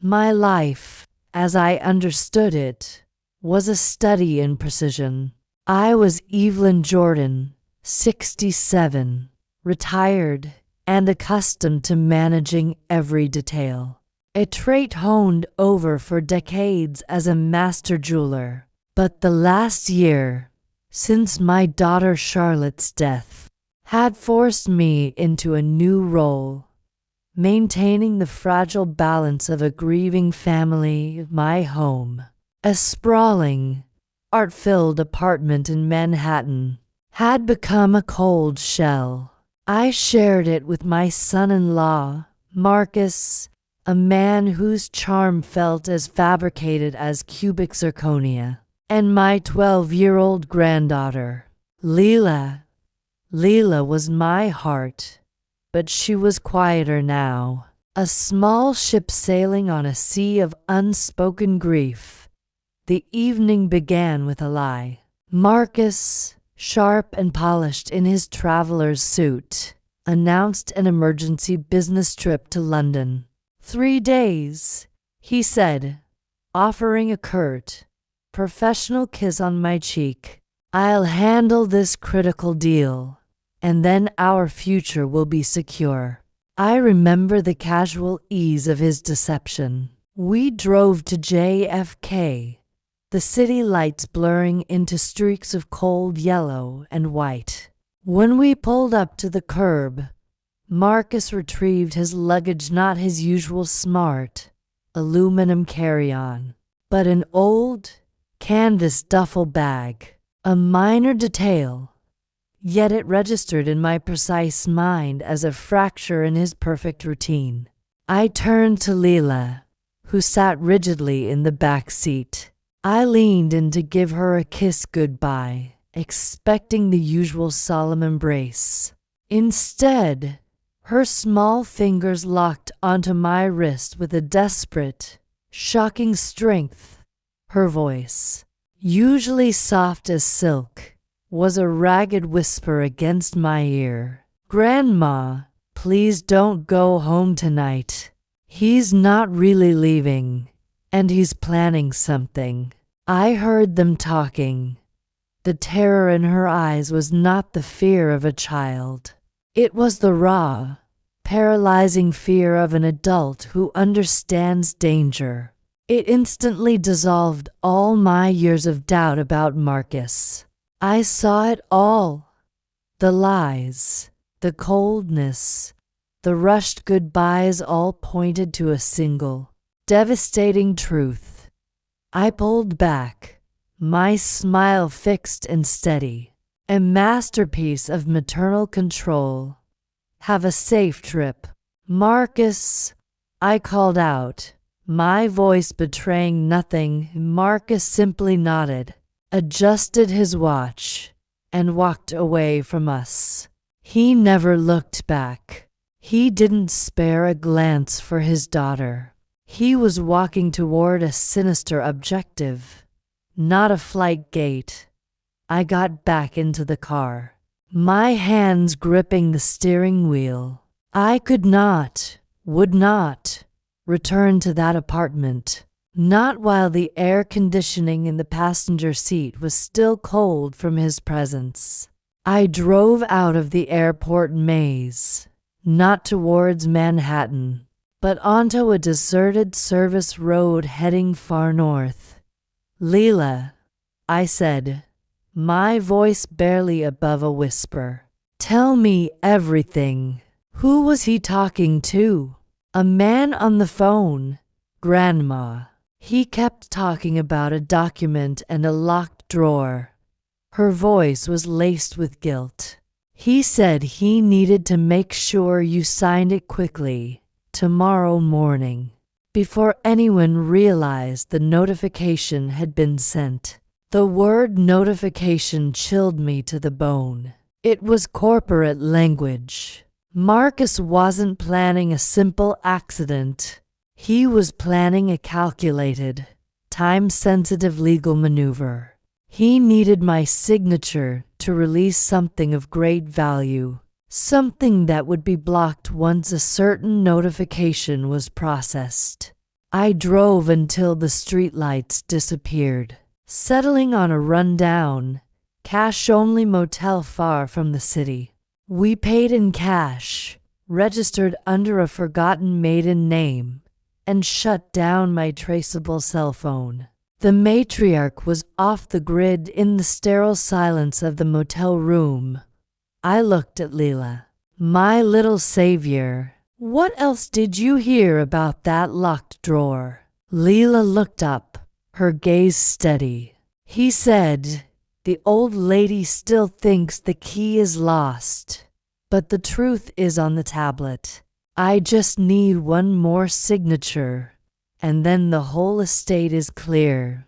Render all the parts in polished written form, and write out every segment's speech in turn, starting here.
My life, as I understood it, was a study in precision. I was Evelyn Jordan, 67, retired, and accustomed to managing every detail. A trait honed over for decades as a master jeweler. But the last year, since my daughter Charlotte's death, had forced me into a new role, maintaining the fragile balance of a grieving family. My home, a sprawling, art-filled apartment in Manhattan, had become a cold shell. I shared it with my son-in-law, Marcus, a man whose charm felt as fabricated as cubic zirconia, and my 12-year-old granddaughter, Lila. Lila was my heart, but she was quieter now, a small ship sailing on a sea of unspoken grief. The evening began with a lie. Marcus, sharp and polished in his traveler's suit, announced an emergency business trip to London. 3 days, he said, offering a curt, professional kiss on my cheek. I'll handle this critical deal, and then our future will be secure. I remember the casual ease of his deception. We drove to JFK, the city lights blurring into streaks of cold yellow and white. When we pulled up to the curb, Marcus retrieved his luggage, not his usual smart, aluminum carry-on, but an old, canvas duffel bag. A minor detail, yet it registered in my precise mind as a fracture in his perfect routine. I turned to Lila, who sat rigidly in the back seat. I leaned in to give her a kiss goodbye, expecting the usual solemn embrace. Instead, her small fingers locked onto my wrist with a desperate, shocking strength. Her voice, usually soft as silk, was a ragged whisper against my ear. "Grandma, please don't go home tonight. He's not really leaving, and he's planning something." I heard them talking. The terror in her eyes was not the fear of a child. It was the raw, paralyzing fear of an adult who understands danger. It instantly dissolved all my years of doubt about Marcus. I saw it all. The lies, the coldness, the rushed goodbyes all pointed to a single, devastating truth. I pulled back, my smile fixed and steady. A masterpiece of maternal control. "Have a safe trip, Marcus," I called out, my voice betraying nothing. Marcus simply nodded, adjusted his watch, and walked away from us. He never looked back. He didn't spare a glance for his daughter. He was walking toward a sinister objective, not a flight gate. I got back into the car, my hands gripping the steering wheel. I could not, would not, return to that apartment, not while the air conditioning in the passenger seat was still cold from his presence. I drove out of the airport maze, not towards Manhattan, but onto a deserted service road heading far north. "Lila," I said, my voice barely above a whisper, "tell me everything." Who was he talking to? A man on the phone, Grandma. He kept talking about a document and a locked drawer. Her voice was laced with guilt. He said he needed to make sure you signed it quickly, tomorrow morning, before anyone realized the notification had been sent. The word notification chilled me to the bone. It was corporate language. Marcus wasn't planning a simple accident. He was planning a calculated, time-sensitive legal maneuver. He needed my signature to release something of great value, something that would be blocked once a certain notification was processed. I drove until the streetlights disappeared, settling on a rundown, cash-only motel far from the city. We paid in cash, registered under a forgotten maiden name, and shut down my traceable cell phone. The matriarch was off the grid in the sterile silence of the motel room. I looked at Lila. My little savior. What else did you hear about that locked drawer? Lila looked up, her gaze steady. He said, the old lady still thinks the key is lost, but the truth is on the tablet. I just need one more signature, and then the whole estate is clear.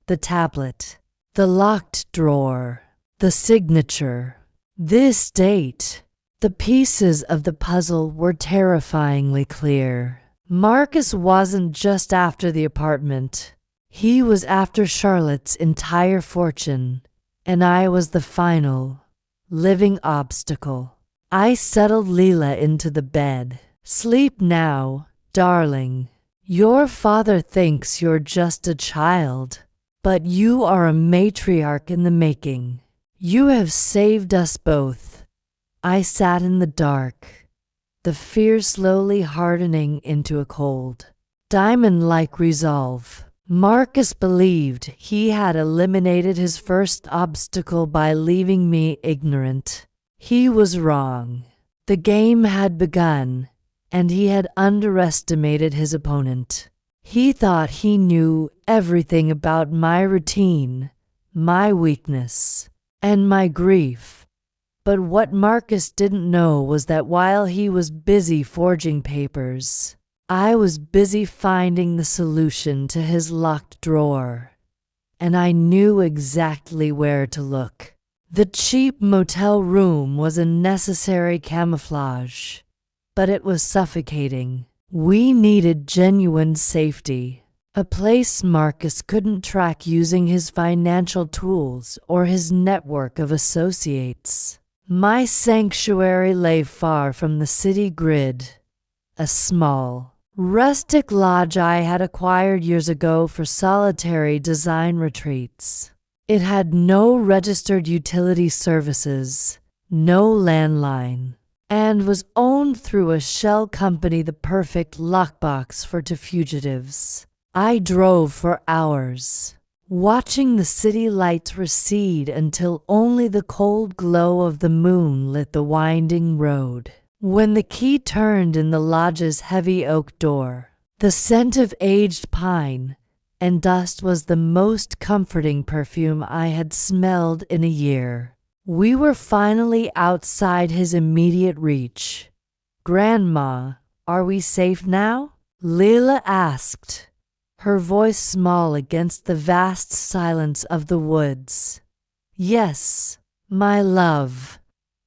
The tablet, the locked drawer, the signature, this date. The pieces of the puzzle were terrifyingly clear. Marcus wasn't just after the apartment. He was after Charlotte's entire fortune, and I was the final, living obstacle. I settled Lila into the bed. Sleep now, darling. Your father thinks you're just a child, but you are a matriarch in the making. You have saved us both. I sat in the dark, the fear slowly hardening into a cold, diamond-like resolve. Marcus believed he had eliminated his first obstacle by leaving me ignorant. He was wrong. The game had begun, and he had underestimated his opponent. He thought he knew everything about my routine, my weakness, and my grief. But what Marcus didn't know was that while he was busy forging papers, I was busy finding the solution to his locked drawer, and I knew exactly where to look. The cheap motel room was a necessary camouflage, but it was suffocating. We needed genuine safety, a place Marcus couldn't track using his financial tools or his network of associates. My sanctuary lay far from the city grid, a small, rustic lodge I had acquired years ago for solitary design retreats. It had no registered utility services, no landline, and was owned through a shell company, the perfect lockbox for fugitives. I drove for hours, watching the city lights recede until only the cold glow of the moon lit the winding road. When the key turned in the lodge's heavy oak door, the scent of aged pine and dust was the most comforting perfume I had smelled in a year. We were finally outside his immediate reach. "Grandma, are we safe now?" Lila asked, her voice small against the vast silence of the woods. "Yes, my love,"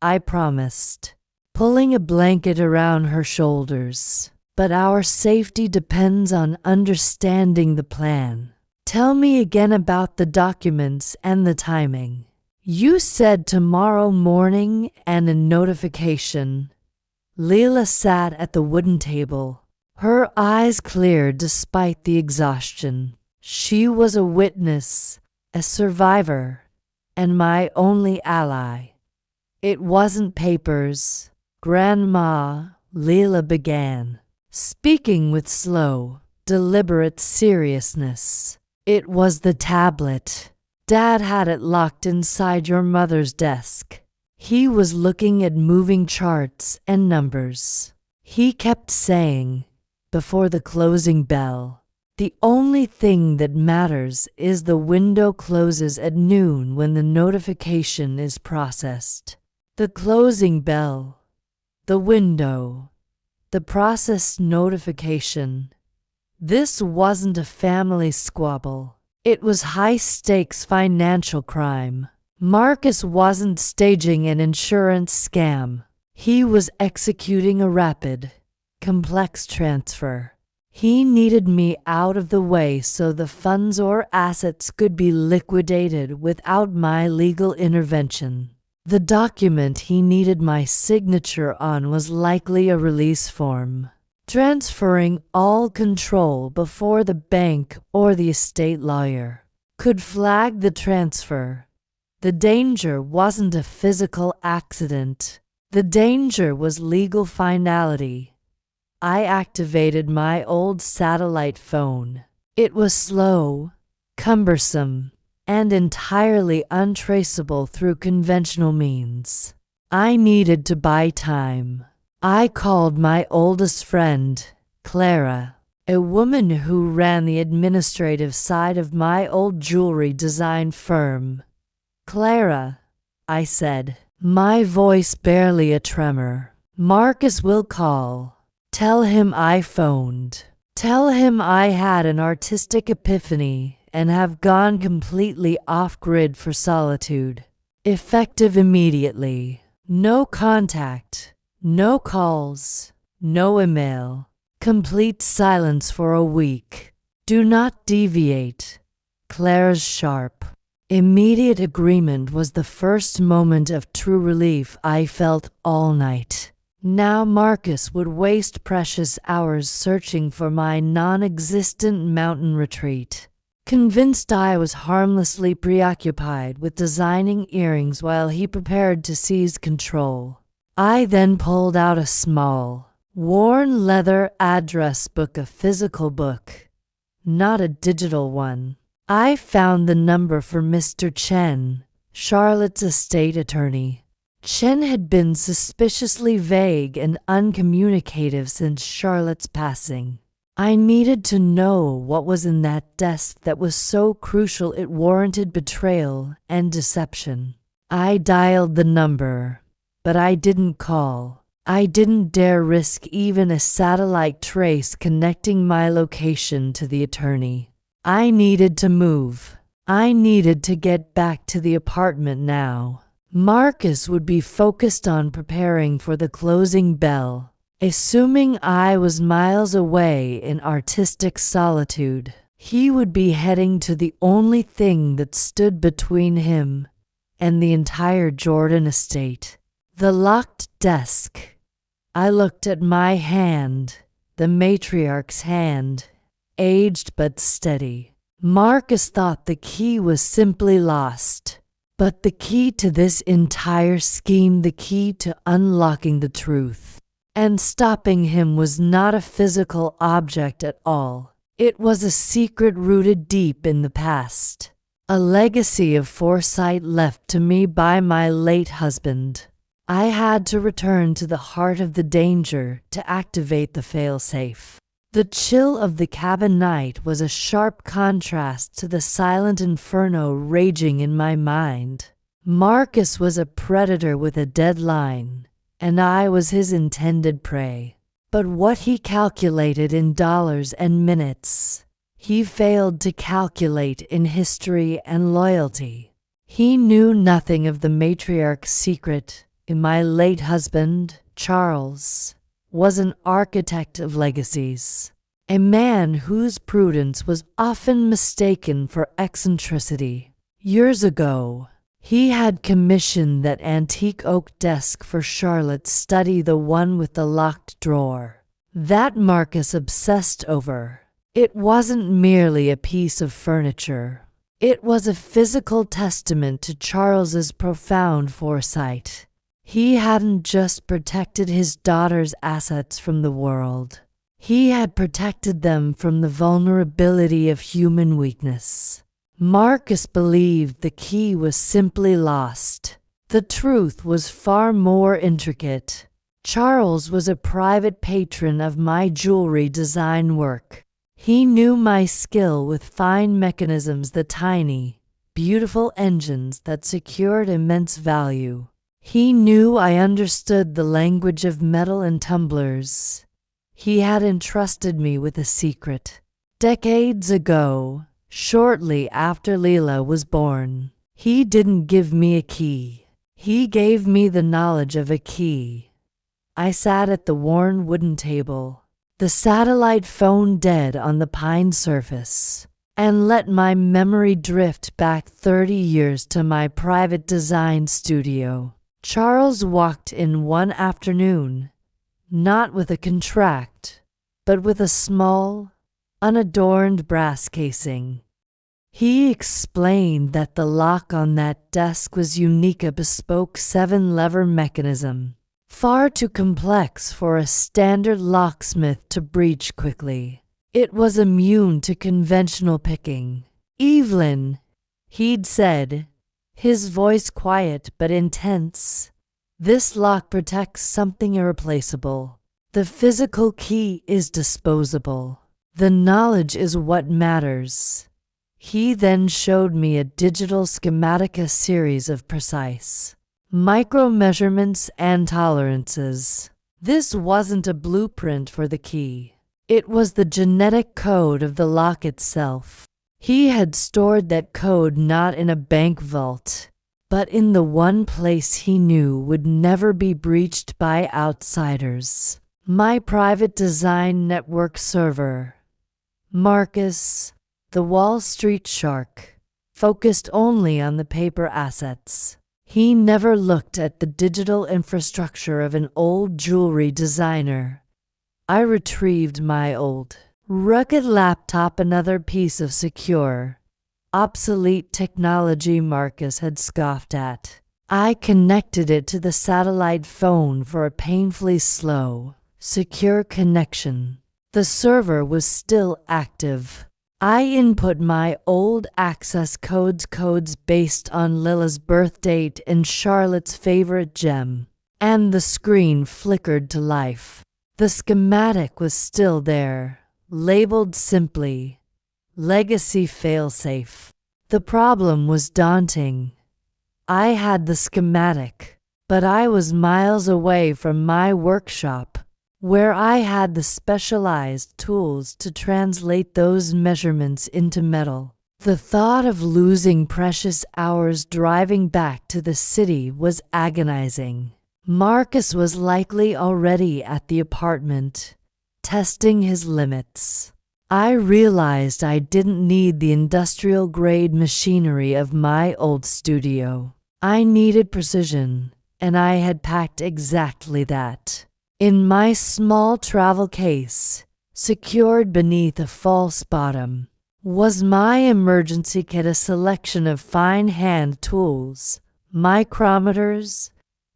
I promised, pulling a blanket around her shoulders. "But our safety depends on understanding the plan. Tell me again about the documents and the timing." "You said tomorrow morning and a notification." Lila sat at the wooden table, her eyes clear despite the exhaustion. She was a witness, a survivor, and my only ally. "It wasn't papers, Grandma," Lila began, speaking with slow, deliberate seriousness. "It was the tablet. Dad had it locked inside your mother's desk. He was looking at moving charts and numbers. He kept saying, before the closing bell, 'The only thing that matters is the window closes at noon when the notification is processed.' The closing bell, the window, the processed notification. This wasn't a family squabble. It was high-stakes financial crime. Marcus wasn't staging an insurance scam. He was executing a rapid, complex transfer. He needed me out of the way so the funds or assets could be liquidated without my legal intervention. The document he needed my signature on was likely a release form. Transferring all control before the bank or the estate lawyer could flag the transfer. The danger wasn't a physical accident. The danger was legal finality. I activated my old satellite phone. It was slow, cumbersome, and entirely untraceable through conventional means. I needed to buy time. I called my oldest friend, Clara, a woman who ran the administrative side of my old jewelry design firm. "Clara," I said, my voice barely a tremor. "Marcus will call. Tell him I phoned. Tell him I had an artistic epiphany and have gone completely off-grid for solitude. Effective immediately. No contact. No calls. No email. Complete silence for a week. Do not deviate." Clara's sharp, immediate agreement was the first moment of true relief I felt all night. Now Marcus would waste precious hours searching for my non-existent mountain retreat, convinced I was harmlessly preoccupied with designing earrings while he prepared to seize control. I then pulled out a small, worn leather address book, a physical book, not a digital one. I found the number for Mr. Chen, Charlotte's estate attorney. Chen had been suspiciously vague and uncommunicative since Charlotte's passing. I needed to know what was in that desk that was so crucial it warranted betrayal and deception. I dialed the number, but I didn't call. I didn't dare risk even a satellite trace connecting my location to the attorney. I needed to move. I needed to get back to the apartment now. Marcus would be focused on preparing for the closing bell, assuming I was miles away in artistic solitude. He would be heading to the only thing that stood between him and the entire Jordan estate. The locked desk. I looked at my hand, the matriarch's hand, aged but steady. Marcus thought the key was simply lost. But the key to this entire scheme, the key to unlocking the truth and stopping him, was not a physical object at all. It was a secret rooted deep in the past, a legacy of foresight left to me by my late husband. I had to return to the heart of the danger to activate the failsafe. The chill of the cabin night was a sharp contrast to the silent inferno raging in my mind. Marcus was a predator with a deadline, and I was his intended prey. But what he calculated in dollars and minutes, he failed to calculate in history and loyalty. He knew nothing of the matriarch's secret. My late husband, Charles, was an architect of legacies, a man whose prudence was often mistaken for eccentricity. Years ago, he had commissioned that antique oak desk for Charlotte's study, the one with the locked drawer. That Marcus obsessed over. It wasn't merely a piece of furniture. It was a physical testament to Charles's profound foresight. He hadn't just protected his daughter's assets from the world. He had protected them from the vulnerability of human weakness. Marcus believed the key was simply lost. The truth was far more intricate. Charles was a private patron of my jewelry design work. He knew my skill with fine mechanisms, the tiny, beautiful engines that secured immense value. He knew I understood the language of metal and tumblers. He had entrusted me with a secret. Decades ago, shortly after Lila was born, he didn't give me a key. He gave me the knowledge of a key. I sat at the worn wooden table, the satellite phone dead on the pine surface, and let my memory drift back 30 years to my private design studio. Charles walked in one afternoon, not with a contract, but with a small, unadorned brass casing. He explained that the lock on that desk was unique, a bespoke 7-lever mechanism, far too complex for a standard locksmith to breach quickly. It was immune to conventional picking. "Evelyn," he'd said, his voice quiet but intense, "this lock protects something irreplaceable. The physical key is disposable. The knowledge is what matters." He then showed me a digital schematic, a series of precise micro-measurements and tolerances. This wasn't a blueprint for the key. It was the genetic code of the lock itself. He had stored that code not in a bank vault, but in the one place he knew would never be breached by outsiders. My private design network server. Marcus, the Wall Street shark, focused only on the paper assets. He never looked at the digital infrastructure of an old jewelry designer. I retrieved my old, rugged laptop, another piece of secure, obsolete technology Marcus had scoffed at. I connected it to the satellite phone for a painfully slow, secure connection. The server was still active. I input my old access codes based on Lila's birth date and Charlotte's favorite gem, and the screen flickered to life. The schematic was still there, labeled simply, Legacy Failsafe. The problem was daunting. I had the schematic, but I was miles away from my workshop, where I had the specialized tools to translate those measurements into metal. The thought of losing precious hours driving back to the city was agonizing. Marcus was likely already at the apartment, testing his limits. I realized I didn't need the industrial-grade machinery of my old studio. I needed precision, and I had packed exactly that. In my small travel case, secured beneath a false bottom, was my emergency kit, a selection of fine hand tools, micrometers,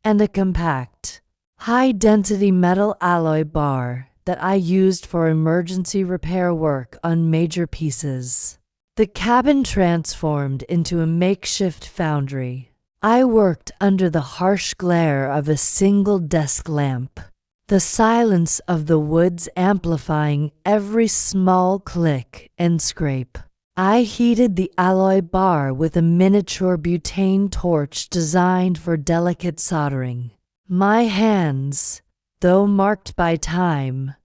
and a compact, high-density metal alloy bar that I used for emergency repair work on major pieces. The cabin transformed into a makeshift foundry. I worked under the harsh glare of a single desk lamp, the silence of the woods amplifying every small click and scrape. I heated the alloy bar with a miniature butane torch designed for delicate soldering. My hands, though marked by time,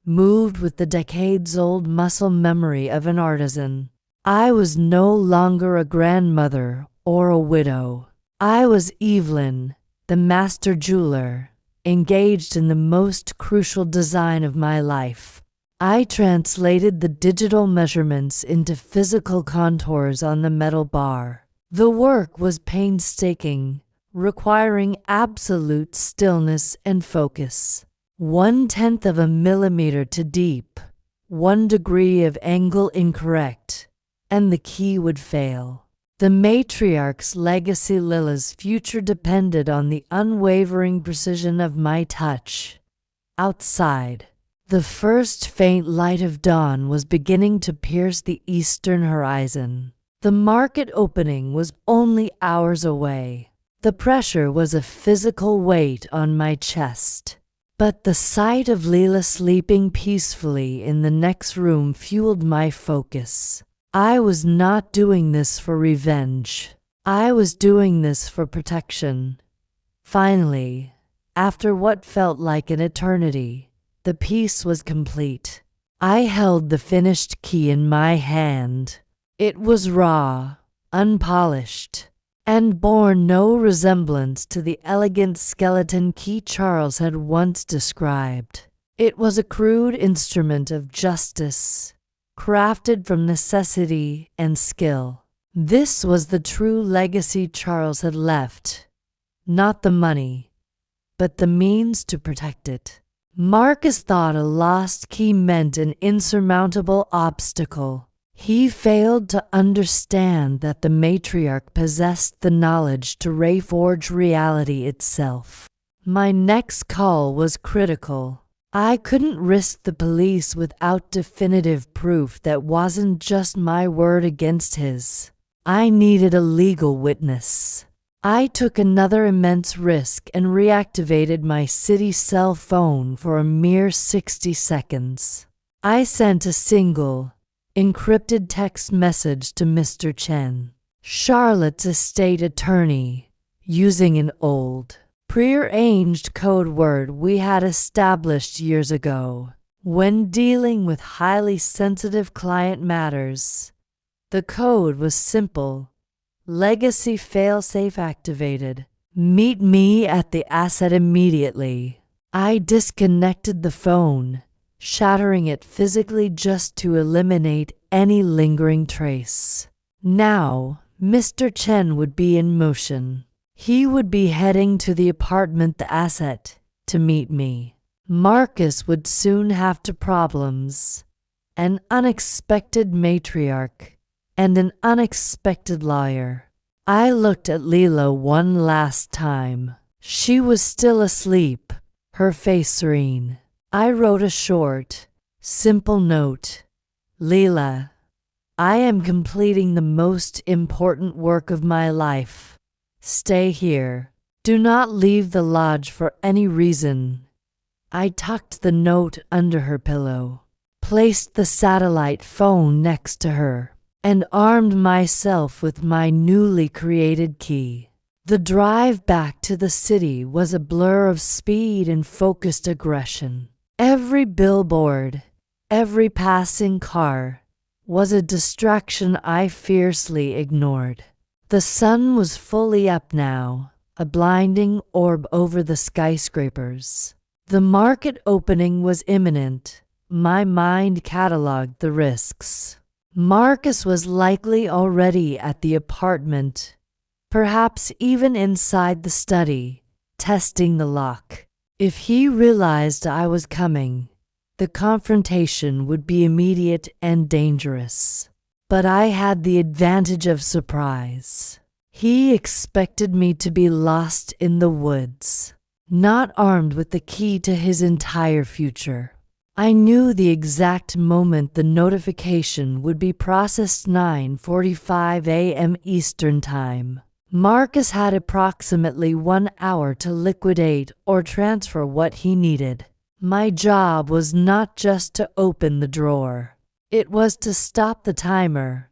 moved with the decades-old muscle memory of an artisan. I was no longer a grandmother or a widow. I was Evelyn, the master jeweler, engaged in the most crucial design of my life. I translated the digital measurements into physical contours on the metal bar. The work was painstaking, requiring absolute stillness and focus. 1/10 of a millimeter to deep, 1 degree of angle incorrect, and the key would fail. The Matriarch's legacy, Lila's future, depended on the unwavering precision of my touch. Outside, the first faint light of dawn was beginning to pierce the eastern horizon. The market opening was only hours away. The pressure was a physical weight on my chest. But the sight of Lila sleeping peacefully in the next room fueled my focus. I was not doing this for revenge. I was doing this for protection. Finally, after what felt like an eternity, the piece was complete. I held the finished key in my hand. It was raw, unpolished, and bore no resemblance to the elegant skeleton key Charles had once described. It was a crude instrument of justice, crafted from necessity and skill. This was the true legacy Charles had left, not the money, but the means to protect it. Marcus thought a lost key meant an insurmountable obstacle. He failed to understand that the matriarch possessed the knowledge to reforge reality itself. My next call was critical. I couldn't risk the police without definitive proof that wasn't just my word against his. I needed a legal witness. I took another immense risk and reactivated my city cell phone for a mere 60 seconds. I sent a single, encrypted text message to Mr. Chen, Charlotte's estate attorney, using an old, prearranged code word we had established years ago. When dealing with highly sensitive client matters, the code was simple. Legacy failsafe activated. Meet me at the asset immediately. I disconnected the phone, shattering it physically just to eliminate any lingering trace. Now, Mr. Chen would be in motion. He would be heading to the apartment the asset to meet me. Marcus would soon have two problems: an unexpected matriarch and an unexpected lawyer. I looked at Lila one last time. She was still asleep, her face serene. I wrote a short, simple note. Lila, I am completing the most important work of my life. Stay here. Do not leave the lodge for any reason. I tucked the note under her pillow, placed the satellite phone next to her, and armed myself with my newly created key. The drive back to the city was a blur of speed and focused aggression. Every billboard, every passing car, was a distraction I fiercely ignored. The sun was fully up now, a blinding orb over the skyscrapers. The market opening was imminent. My mind cataloged the risks. Marcus was likely already at the apartment, perhaps even inside the study, testing the lock. If he realized I was coming, the confrontation would be immediate and dangerous. But I had the advantage of surprise. He expected me to be lost in the woods, not armed with the key to his entire future. I knew the exact moment the notification would be processed: 9:45 a.m. Eastern Time. Marcus had approximately 1 hour to liquidate or transfer what he needed. My job was not just to open the drawer. It was to stop the timer.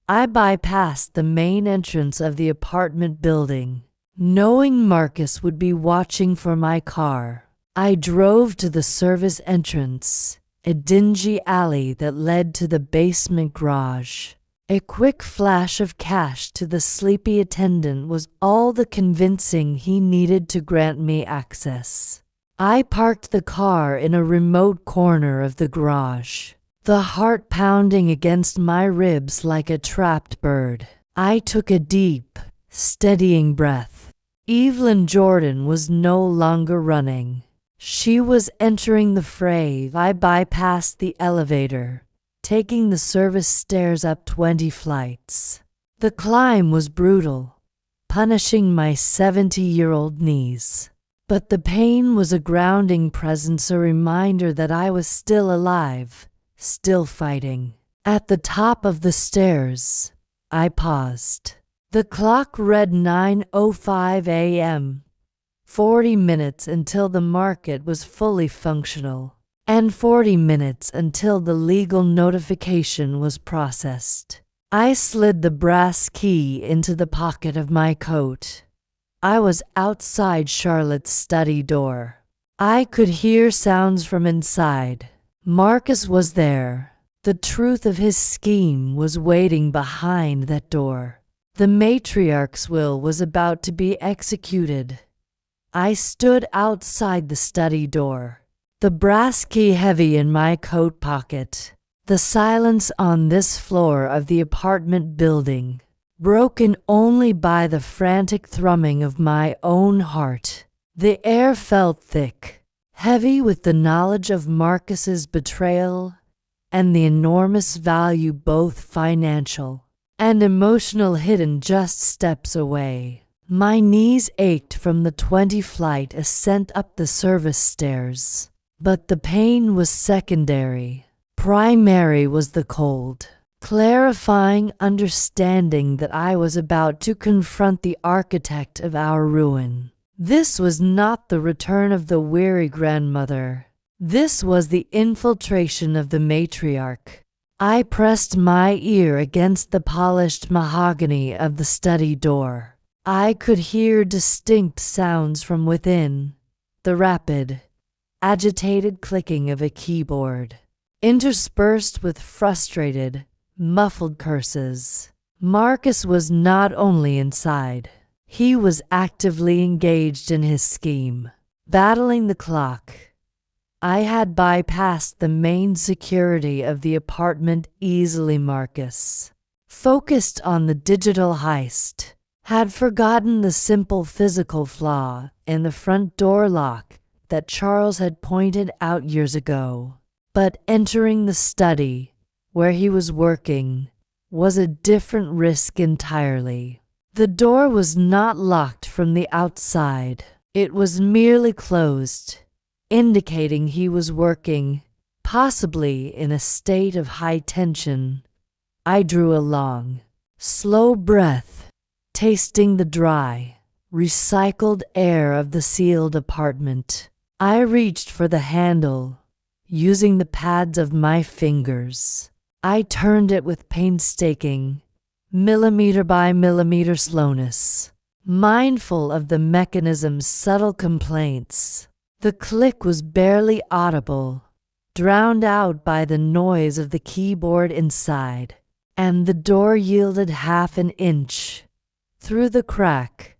I bypassed the main entrance of the apartment building, knowing Marcus would be watching for my car. I drove to the service entrance, a dingy alley that led to the basement garage. A quick flash of cash to the sleepy attendant was all the convincing he needed to grant me access. I parked the car in a remote corner of the garage, the heart pounding against my ribs like a trapped bird. I took a deep, steadying breath. Evelyn Jordan was no longer running. She was entering the fray. I bypassed the elevator, taking the service stairs up 20 flights. The climb was brutal, punishing my 70-year-old knees. But the pain was a grounding presence, a reminder that I was still alive, still fighting. At the top of the stairs, I paused. The clock read 9:05 a.m., 40 minutes until the market was fully functional, and 40 minutes until the legal notification was processed. I slid the brass key into the pocket of my coat. I was outside Charlotte's study door. I could hear sounds from inside. Marcus was there. The truth of his scheme was waiting behind that door. The matriarch's will was about to be executed. I stood outside the study door, the brass key heavy in my coat pocket. The silence on this floor of the apartment building, broken only by the frantic thrumming of my own heart. The air felt thick, heavy with the knowledge of Marcus's betrayal and the enormous value, both financial and emotional, hidden just steps away. My knees ached from the 20-flight ascent up the service stairs, but the pain was secondary. Primary was the cold, clarifying understanding that I was about to confront the architect of our ruin. This was not the return of the weary grandmother. This was the infiltration of the matriarch. I pressed my ear against the polished mahogany of the study door. I could hear distinct sounds from within, the rapid, agitated clicking of a keyboard, interspersed with frustrated, muffled curses. Marcus was not only inside, he was actively engaged in his scheme, battling the clock. I had bypassed the main security of the apartment easily. Marcus, focused on the digital heist, had forgotten the simple physical flaw in the front door lock that Charles had pointed out years ago. But entering the study, where he was working, was a different risk entirely. The door was not locked from the outside. It was merely closed, indicating he was working, possibly in a state of high tension. I drew a long, slow breath, tasting the dry, recycled air of the sealed apartment. I reached for the handle, using the pads of my fingers. I turned it with painstaking, millimeter by millimeter slowness, mindful of the mechanism's subtle complaints. The click was barely audible, drowned out by the noise of the keyboard inside, and the door yielded half an inch. Through the crack,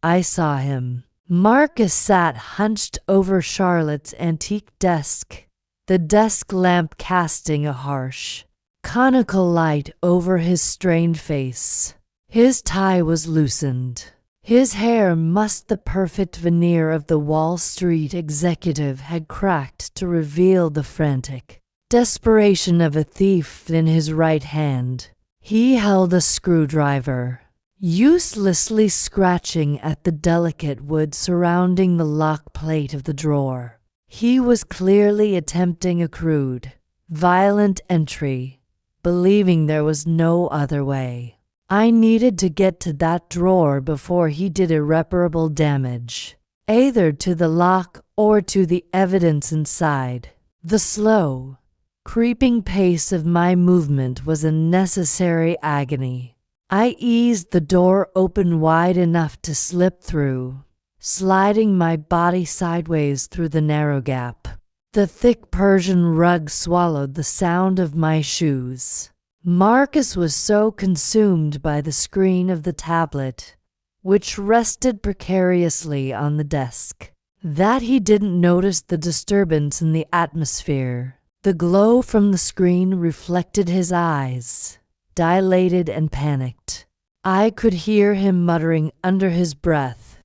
I saw him. Marcus sat hunched over Charlotte's antique desk, the desk lamp casting a harsh, conical light over his strained face. His tie was loosened. His hair, mussed the perfect veneer of the Wall Street executive, had cracked to reveal the frantic desperation of a thief in his right hand. He held a screwdriver, uselessly scratching at the delicate wood surrounding the lock plate of the drawer. He was clearly attempting a crude, violent entry, believing there was no other way. I needed to get to that drawer before he did irreparable damage, either to the lock or to the evidence inside. The slow, creeping pace of my movement was a necessary agony. I eased the door open wide enough to slip through, sliding my body sideways through the narrow gap. The thick Persian rug swallowed the sound of my shoes. Marcus was so consumed by the screen of the tablet, which rested precariously on the desk, that he didn't notice the disturbance in the atmosphere. The glow from the screen reflected his eyes, dilated and panicked. I could hear him muttering under his breath,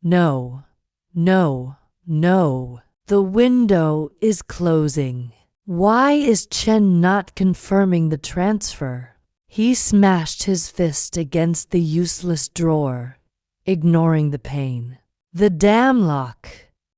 "No, no, no. The window is closing. Why is Chen not confirming the transfer?" He smashed his fist against the useless drawer, ignoring the pain. The damn lock.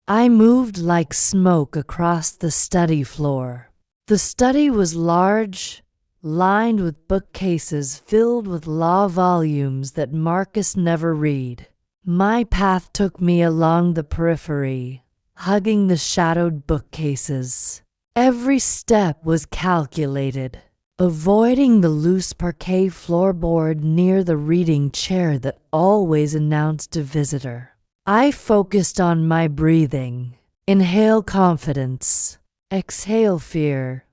I moved like smoke across the study floor. The study was large, lined with bookcases filled with law volumes that Marcus never read. My path took me along the periphery, hugging the shadowed bookcases. Every step was calculated, avoiding the loose parquet floorboard near the reading chair that always announced a visitor. I focused on my breathing. Inhale confidence, exhale fear.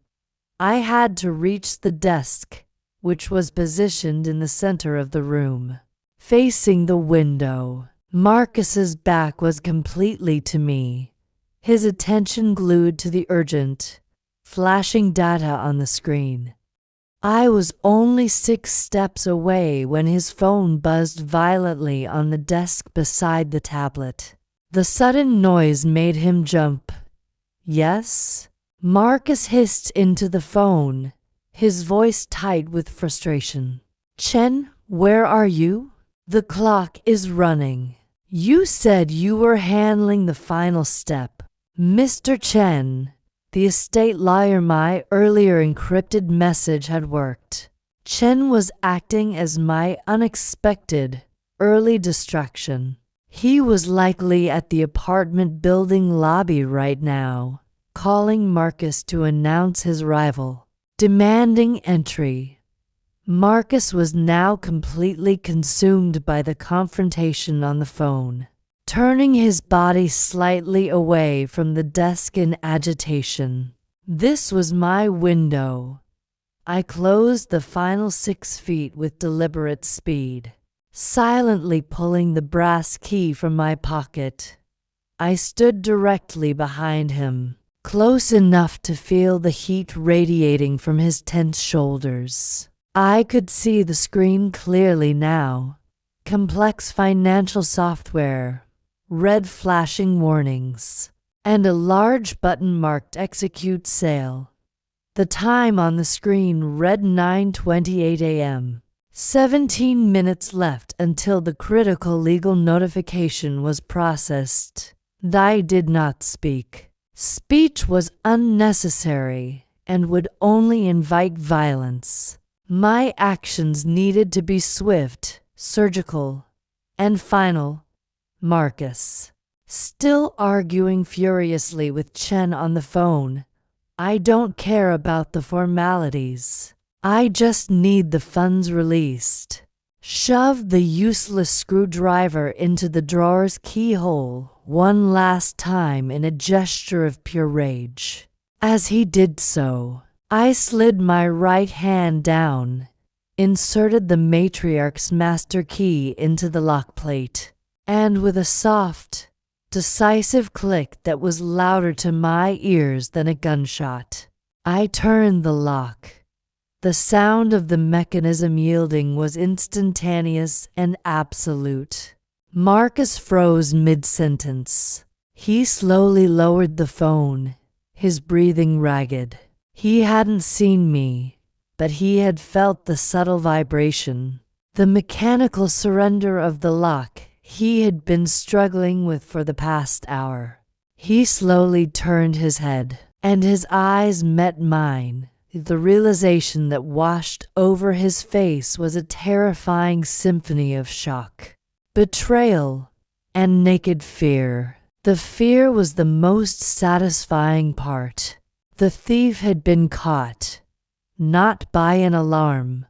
I had to reach the desk, which was positioned in the center of the room, facing the window. Marcus's back was completely to me, his attention glued to the urgent, flashing data on the screen. I was only 6 steps away when his phone buzzed violently on the desk beside the tablet. The sudden noise made him jump, Yes? Marcus hissed into the phone, his voice tight with frustration. Chen, where are you? The clock is running. You said you were handling the final step. Mr. Chen, the estate lawyer. My earlier encrypted message had worked. Chen was acting as my unexpected, early distraction. He was likely at the apartment building lobby right now, calling Marcus to announce his arrival, demanding entry. Marcus was now completely consumed by the confrontation on the phone, turning his body slightly away from the desk in agitation. This was my window. I closed the final 6 feet with deliberate speed, silently pulling the brass key from my pocket. I stood directly behind him, close enough to feel the heat radiating from his tense shoulders. I could see the screen clearly now. Complex financial software, red flashing warnings, and a large button marked Execute Sale. The time on the screen read 9:28 a.m. 17 minutes left until the critical legal notification was processed. I did not speak. Speech was unnecessary and would only invite violence. My actions needed to be swift, surgical, and final. Marcus, still arguing furiously with Chen on the phone. I don't care about the formalities. I just need the funds released. Shoved the useless screwdriver into the drawer's keyhole one last time in a gesture of pure rage. As he did so, I slid my right hand down, inserted the Matriarch's master key into the lock plate, and with a soft, decisive click that was louder to my ears than a gunshot, I turned the lock. The sound of the mechanism yielding was instantaneous and absolute. Marcus froze mid-sentence. He slowly lowered the phone, his breathing ragged. He hadn't seen me, but he had felt the subtle vibration, the mechanical surrender of the lock he had been struggling with for the past hour. He slowly turned his head, and his eyes met mine. The realization that washed over his face was a terrifying symphony of shock, betrayal, and naked fear. The fear was the most satisfying part. The thief had been caught, not by an alarm,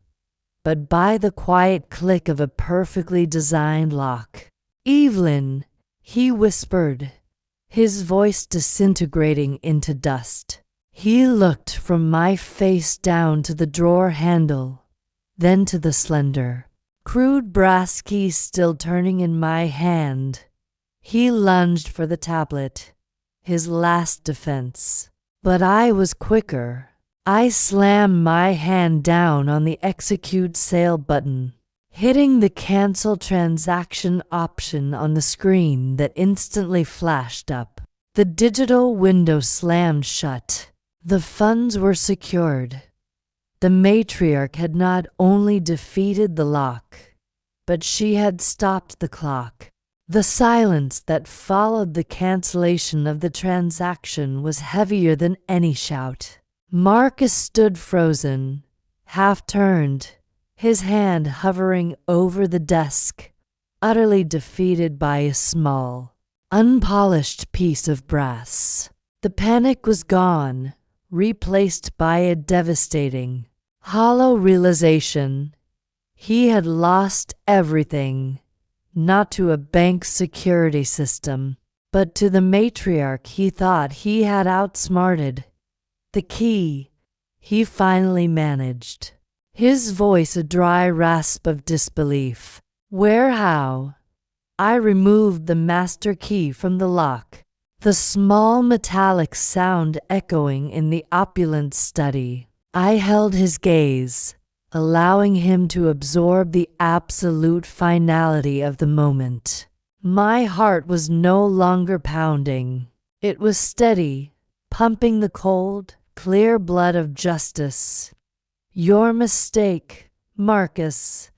but by the quiet click of a perfectly designed lock. Evelyn, he whispered, his voice disintegrating into dust. He looked from my face down to the drawer handle, then to the slender, crude brass key still turning in my hand. He lunged for the tablet, his last defense. But I was quicker. I slammed my hand down on the Execute Sale button, hitting the Cancel Transaction option on the screen that instantly flashed up. The digital window slammed shut. The funds were secured. The Matriarch had not only defeated the lock, but she had stopped the clock. The silence that followed the cancellation of the transaction was heavier than any shout. Marcus stood frozen, half-turned, his hand hovering over the desk, utterly defeated by a small, unpolished piece of brass. The panic was gone, replaced by a devastating, hollow realization. He had lost everything. Not to a bank security system, but to the Matriarch he thought he had outsmarted. The key he finally managed. His voice a dry rasp of disbelief. Where, how? I removed the master key from the lock, the small metallic sound echoing in the opulent study. I held his gaze, allowing him to absorb the absolute finality of the moment. My heart was no longer pounding. It was steady, pumping the cold, clear blood of justice. "Your mistake, Marcus,"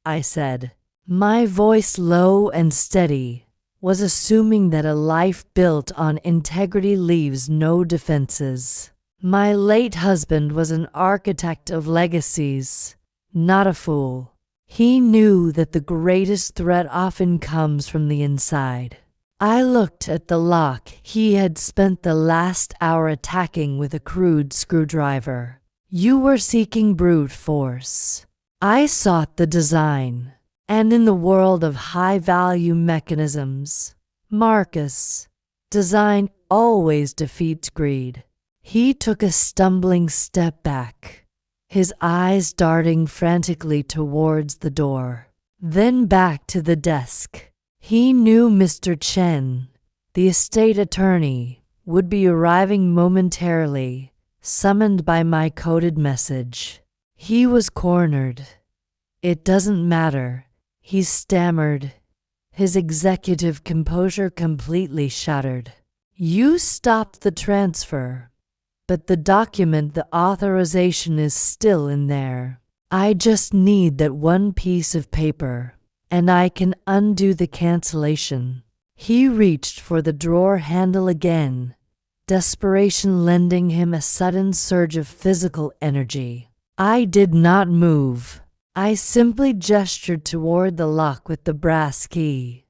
I said. My voice, low and steady, was assuming that a life built on integrity leaves no defenses. My late husband was an architect of legacies, not a fool. He knew that the greatest threat often comes from the inside. I looked at the lock he had spent the last hour attacking with a crude screwdriver. "You were seeking brute force. I sought the design. And in the world of high-value mechanisms, Marcus, design always defeats greed." He took a stumbling step back, his eyes darting frantically towards the door, then back to the desk. He knew Mr. Chen, the estate attorney, would be arriving momentarily, summoned by my coded message. He was cornered. "It doesn't matter," he stammered, his executive composure completely shattered. "You stopped the transfer, but the document, the authorization is still in there. I just need that one piece of paper, and I can undo the cancellation." He reached for the drawer handle again, desperation lending him a sudden surge of physical energy. I did not move. I simply gestured toward the lock with the brass key.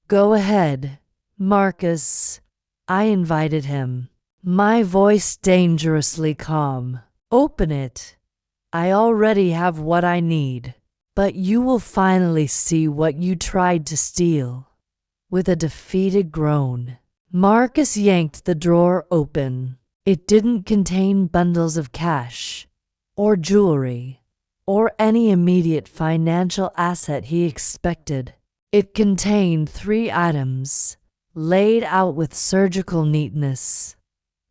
"Go ahead, Marcus," I invited him, my voice dangerously calm. "Open it. I already have what I need, but you will finally see what you tried to steal." With a defeated groan, Marcus yanked the drawer open. It didn't contain bundles of cash, or jewelry, or any immediate financial asset he expected. It contained 3 items, laid out with surgical neatness.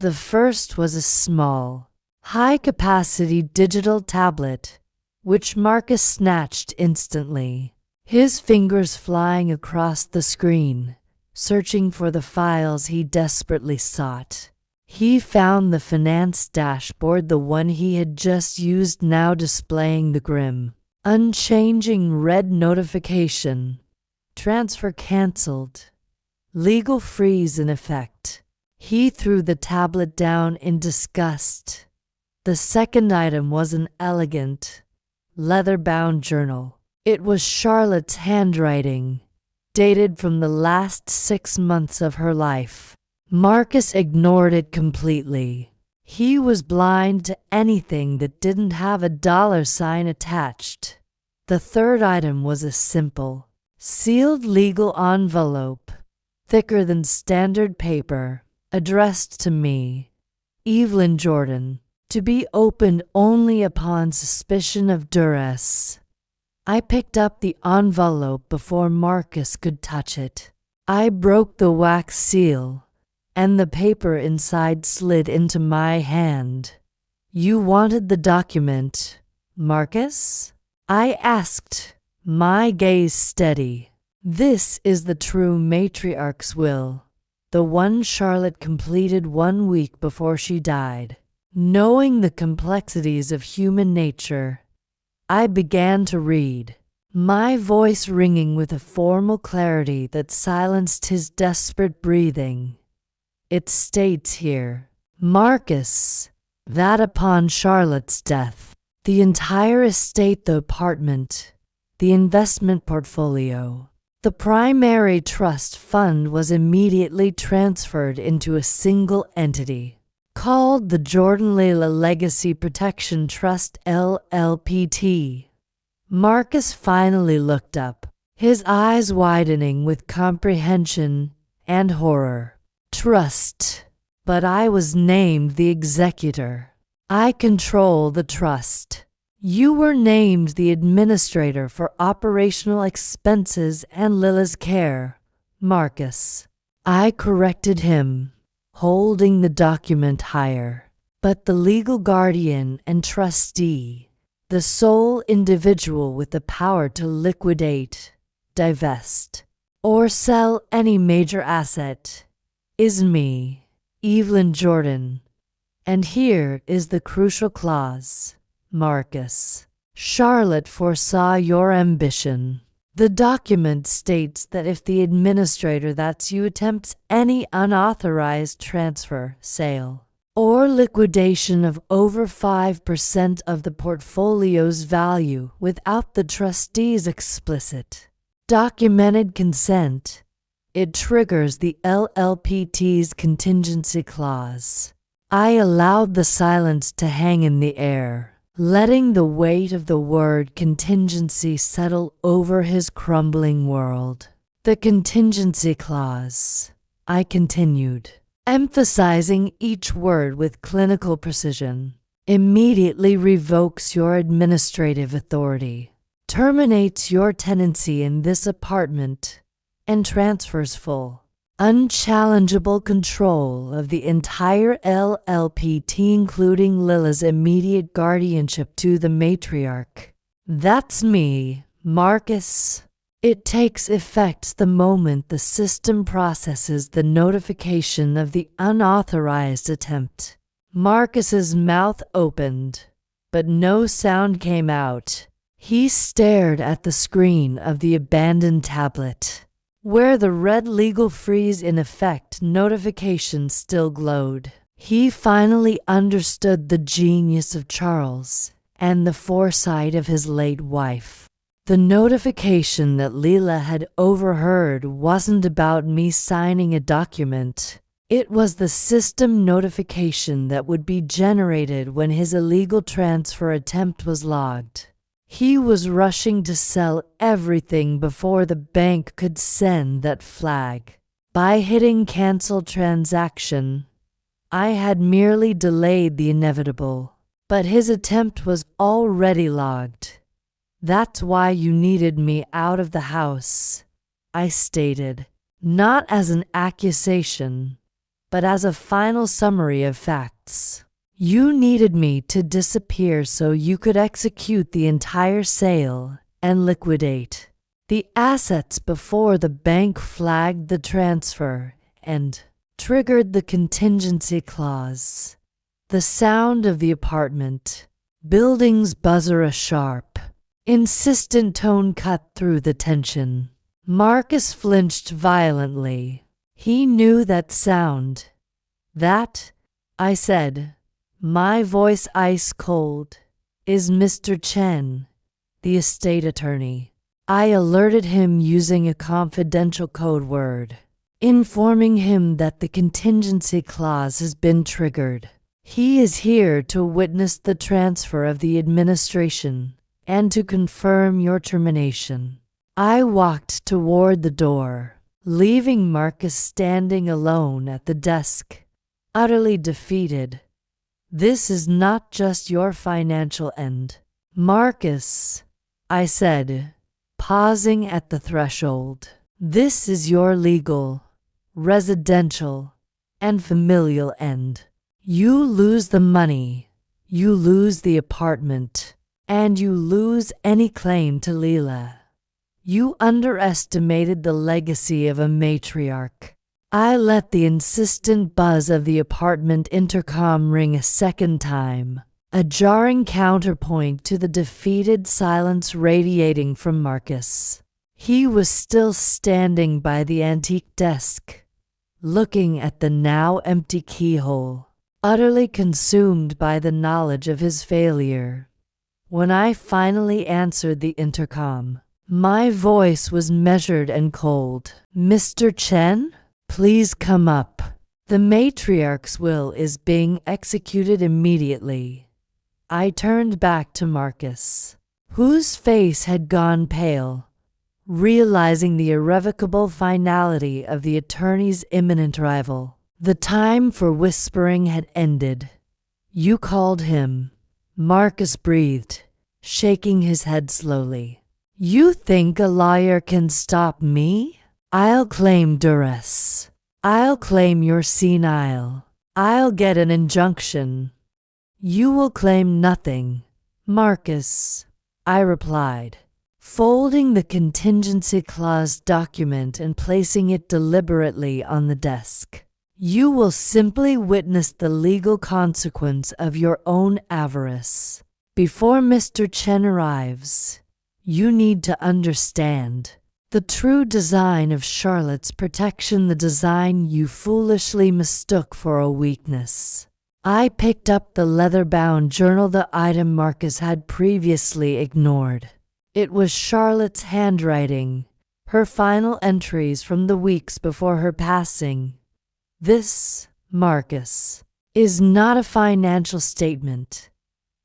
The first was a small, high-capacity digital tablet, which Marcus snatched instantly, his fingers flying across the screen, searching for the files he desperately sought. He found the finance dashboard, the one he had just used, now displaying the grim, unchanging red notification: "Transfer cancelled. Legal freeze in effect." He threw the tablet down in disgust. The second item was an elegant, leather-bound journal. It was Charlotte's handwriting, dated from the last 6 months of her life. Marcus ignored it completely. He was blind to anything that didn't have a $sign attached. The third item was a simple, sealed legal envelope, thicker than standard paper, addressed to me, Evelyn Jordan, to be opened only upon suspicion of duress. I picked up the envelope before Marcus could touch it. I broke the wax seal, and the paper inside slid into my hand. "You wanted the document, Marcus?" I asked, my gaze steady. "This is the true Matriarch's will, the one Charlotte completed 1 week before she died." Knowing the complexities of human nature, I began to read, my voice ringing with a formal clarity that silenced his desperate breathing. It states here, "Marcus, that upon Charlotte's death, the entire estate, the apartment, the investment portfolio, the primary trust fund was immediately transferred into a single entity, called the Jordan Lila Legacy Protection Trust LLPT." Marcus finally looked up, his eyes widening with comprehension and horror. "Trust, but I was named the executor. I control the trust. You were named the administrator for operational expenses and Lila's care, Marcus." I corrected him, holding the document higher. "But the legal guardian and trustee, the sole individual with the power to liquidate, divest, or sell any major asset, is me, Evelyn Jordan. And here is the crucial clause. Marcus. Charlotte foresaw your ambition. The document states that if the administrator, that's you, attempts any unauthorized transfer, sale, or liquidation of over 5% of the portfolio's value without the trustee's explicit, documented consent, it triggers the LLPT's contingency clause. I allowed the silence to hang in the air, letting the weight of the word contingency settle over his crumbling world. The contingency clause, I continued, emphasizing each word with clinical precision, immediately revokes your administrative authority, terminates your tenancy in this apartment, and transfers full, unchallengeable control of the entire LLPT, including Lila's immediate guardianship, to the matriarch. That's me, Marcus. It takes effect the moment the system processes the notification of the unauthorized attempt. Marcus's mouth opened, but no sound came out. He stared at the screen of the abandoned tablet, where the red legal freeze in effect notification still glowed. He finally understood the genius of Charles and the foresight of his late wife. The notification that Lila had overheard wasn't about me signing a document. It was the system notification that would be generated when his illegal transfer attempt was logged. He was rushing to sell everything before the bank could send that flag. By hitting cancel transaction, I had merely delayed the inevitable, but his attempt was already logged. That's why you needed me out of the house, I stated, not as an accusation, but as a final summary of facts. You needed me to disappear so you could execute the entire sale and liquidate the assets before the bank flagged the transfer and triggered the contingency clause. The sound of the apartment building's buzzer, a sharp, insistent tone, cut through the tension. Marcus flinched violently. He knew that sound. That, I said, my voice ice cold, is Mr. Chen, the estate attorney. I alerted him using a confidential code word, informing him that the contingency clause has been triggered. He is here to witness the transfer of the administration and to confirm your termination. I walked toward the door, leaving Marcus standing alone at the desk, utterly defeated. This is not just your financial end, Marcus, I said, pausing at the threshold. This is your legal, residential, and familial end. You lose the money, you lose the apartment, and you lose any claim to Lila. You underestimated the legacy of a matriarch. I let the insistent buzz of the apartment intercom ring a second time, a jarring counterpoint to the defeated silence radiating from Marcus. He was still standing by the antique desk, looking at the now empty keyhole, utterly consumed by the knowledge of his failure. When I finally answered the intercom, my voice was measured and cold. Mr. Chen? Please come up. The matriarch's will is being executed immediately. I turned back to Marcus, whose face had gone pale, realizing the irrevocable finality of the attorney's imminent arrival. The time for whispering had ended. You called him, Marcus breathed, shaking his head slowly. You think a lawyer can stop me? I'll claim duress. I'll claim you're senile. I'll get an injunction. You will claim nothing, Marcus, I replied, folding the contingency clause document and placing it deliberately on the desk. You will simply witness the legal consequence of your own avarice. Before Mr. Chen arrives, you need to understand the true design of Charlotte's protection, the design you foolishly mistook for a weakness. I picked up the leather-bound journal, the item Marcus had previously ignored. It was Charlotte's handwriting, her final entries from the weeks before her passing. This, Marcus, is not a financial statement.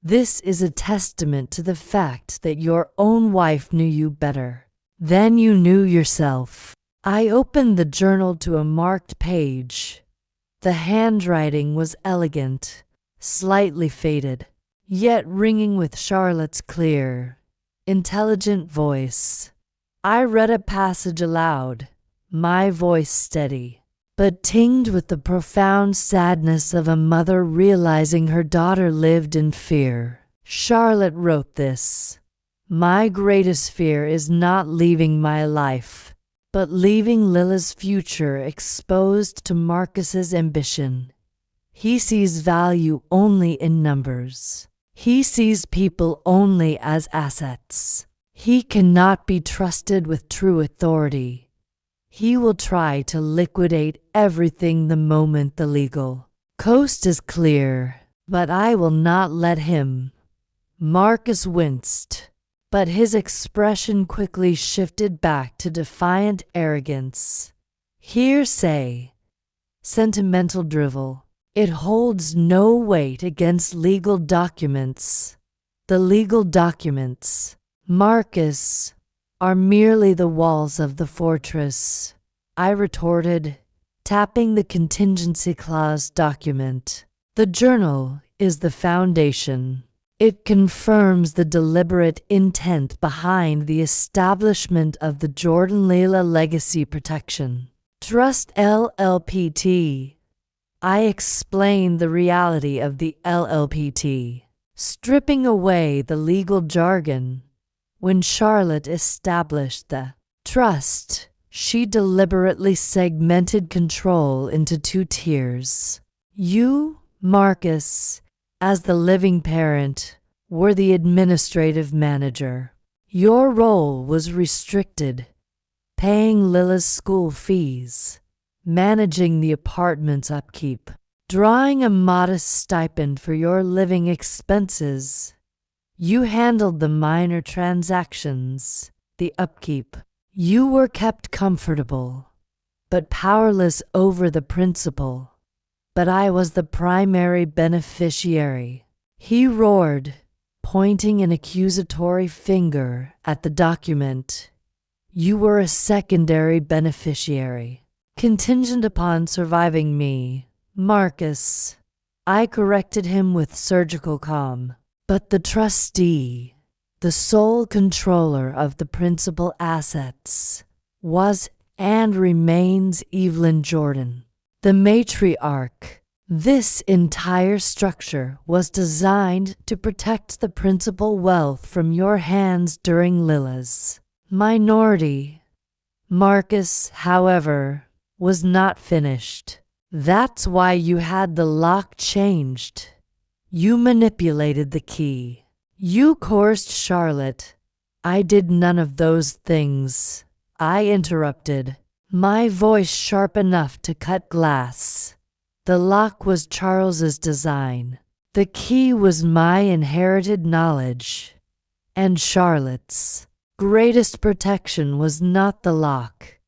This is a testament to the fact that your own wife knew you better than you knew yourself. I opened the journal to a marked page. The handwriting was elegant, slightly faded, yet ringing with Charlotte's clear, intelligent voice. I read a passage aloud, my voice steady, but tinged with the profound sadness of a mother realizing her daughter lived in fear. Charlotte wrote this: "My greatest fear is not leaving my life, but leaving Lila's future exposed to Marcus's ambition. He sees value only in numbers. He sees people only as assets. He cannot be trusted with true authority. He will try to liquidate everything the moment the legal coast is clear, but I will not let him." Marcus winced, but his expression quickly shifted back to defiant arrogance. Hearsay, sentimental drivel. It holds no weight against legal documents. The legal documents, Marcus, are merely the walls of the fortress, I retorted, tapping the Contingency Clause document. The journal is the foundation. It confirms the deliberate intent behind the establishment of the Jordan Lila Legacy Protection Trust LLPT. I explained the reality of the LLPT, stripping away the legal jargon. When Charlotte established the trust, she deliberately segmented control into two tiers. You, Marcus, as the living parent, were the administrative manager. Your role was restricted, paying Lila's school fees, managing the apartment's upkeep, drawing a modest stipend for your living expenses. You handled the minor transactions, the upkeep. You were kept comfortable, but powerless over the principal. But I was the primary beneficiary. He roared, pointing an accusatory finger at the document. You were a secondary beneficiary, contingent upon surviving me, Marcus. I corrected him with surgical calm. But the trustee, the sole controller of the principal assets, was and remains Evelyn Jordan, the matriarch. This entire structure was designed to protect the principal wealth from your hands during Lila's minority. Marcus, however, was not finished. That's why you had the lock changed. You manipulated the key. You coerced Charlotte. I did none of those things. I interrupted, my voice sharp enough to cut glass. The lock was Charles's design. The key was my inherited knowledge. And Charlotte's greatest protection was not the lock,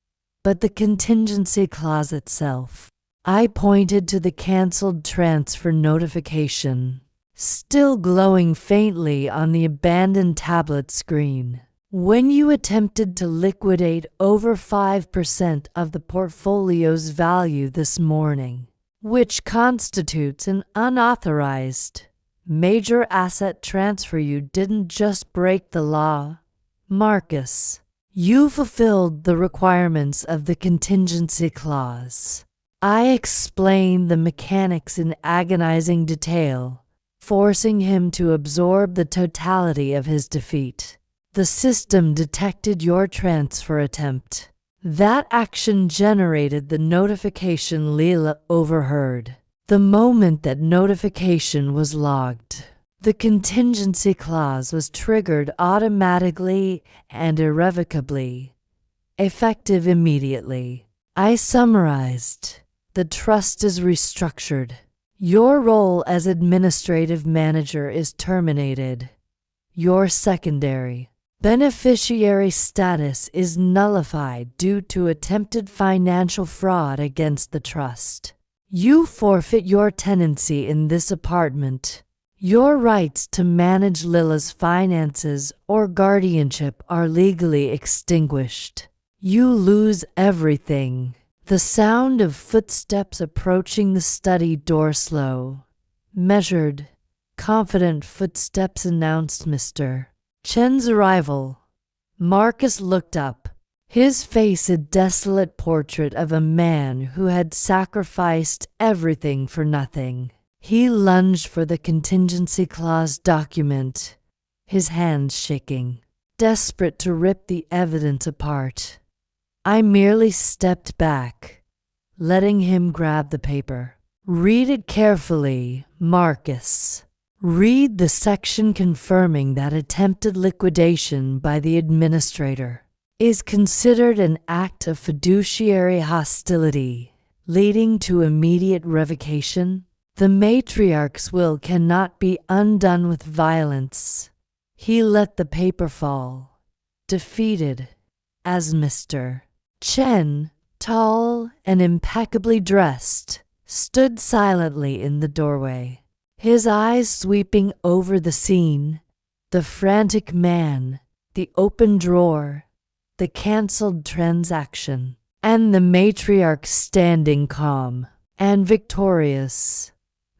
but the contingency clause itself. I pointed to the canceled transfer notification, still glowing faintly on the abandoned tablet screen. When you attempted to liquidate over 5% of the portfolio's value this morning, which constitutes an unauthorized major asset transfer, you didn't just break the law, Marcus. You fulfilled the requirements of the contingency clause. I explained the mechanics in agonizing detail, forcing him to absorb the totality of his defeat. The system detected your transfer attempt. That action generated the notification Lila overheard. The moment that notification was logged, the contingency clause was triggered automatically and irrevocably, effective immediately. I summarized. The trust is restructured. Your role as administrative manager is terminated. Your secondary beneficiary status is nullified due to attempted financial fraud against the trust. You forfeit your tenancy in this apartment. Your rights to manage Lila's finances or guardianship are legally extinguished. You lose everything. The sound of footsteps approaching the study door slow, measured, confident footsteps announced Mr. Chen's arrival. Marcus looked up, his face a desolate portrait of a man who had sacrificed everything for nothing. He lunged for the contingency clause document, his hands shaking, desperate to rip the evidence apart. I merely stepped back, letting him grab the paper. Read it carefully, Marcus. Read the section confirming that attempted liquidation by the administrator is considered an act of fiduciary hostility, leading to immediate revocation. The matriarch's will cannot be undone with violence. He let the paper fall, defeated, as Mr. Chen, tall and impeccably dressed, stood silently in the doorway, his eyes sweeping over the scene, the frantic man, the open drawer, the cancelled transaction, and the matriarch standing calm and victorious.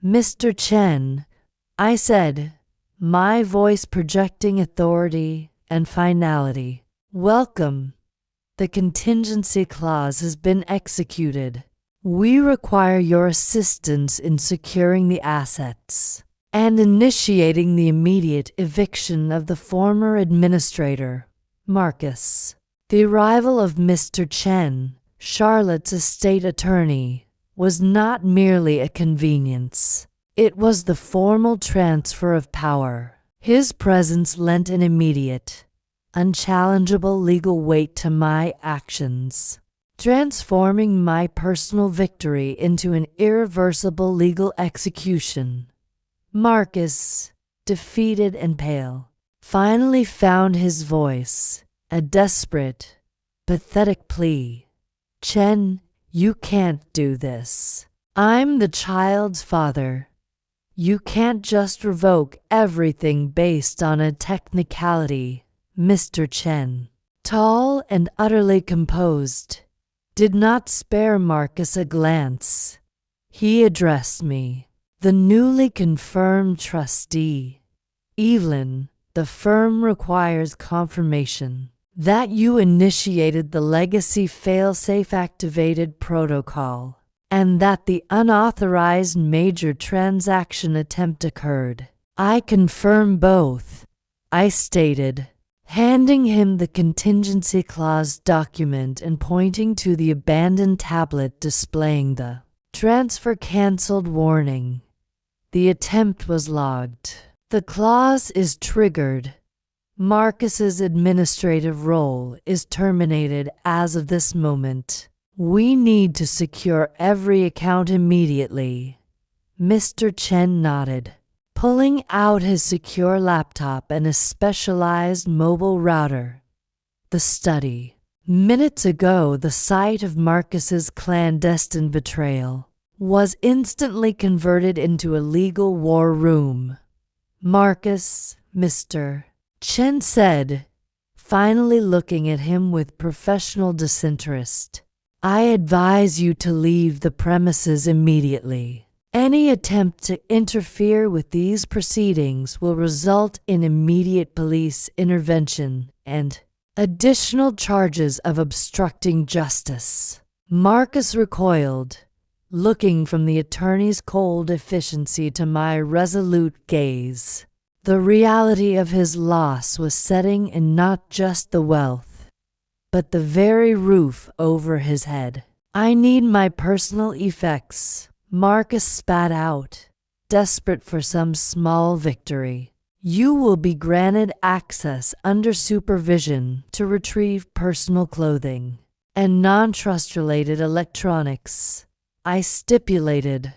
Mr. Chen, I said, my voice projecting authority and finality. Welcome. The contingency clause has been executed. We require your assistance in securing the assets and initiating the immediate eviction of the former administrator, Marcus. The arrival of Mr. Chen, Charlotte's estate attorney, was not merely a convenience. It was the formal transfer of power. His presence lent an immediate, unchallengeable legal weight to my actions, transforming my personal victory into an irreversible legal execution. Marcus, defeated and pale, finally found his voice, a desperate, pathetic plea. Chen, you can't do this. I'm the child's father. You can't just revoke everything based on a technicality. Mr. Chen, tall and utterly composed, did not spare Marcus a glance. He addressed me, the newly confirmed trustee. Evelyn, the firm requires confirmation that you initiated the legacy failsafe activated protocol and that the unauthorized major transaction attempt occurred. I confirm both, I stated, handing him the contingency clause document and pointing to the abandoned tablet displaying the transfer cancelled warning. The attempt was logged. The clause is triggered. Marcus's administrative role is terminated as of this moment. We need to secure every account immediately. Mr. Chen nodded, pulling out his secure laptop and a specialized mobile router. The study. Minutes ago, the site of Marcus's clandestine betrayal was instantly converted into a legal war room. Marcus, Mr. Chen said, finally looking at him with professional disinterest. I advise you to leave the premises immediately. Any attempt to interfere with these proceedings will result in immediate police intervention and additional charges of obstructing justice. Marcus recoiled, looking from the attorney's cold efficiency to my resolute gaze. The reality of his loss was setting in not just the wealth, but the very roof over his head. "I need my personal effects," Marcus spat out, desperate for some small victory. "You will be granted access under supervision to retrieve personal clothing and non-trust-related electronics," I stipulated,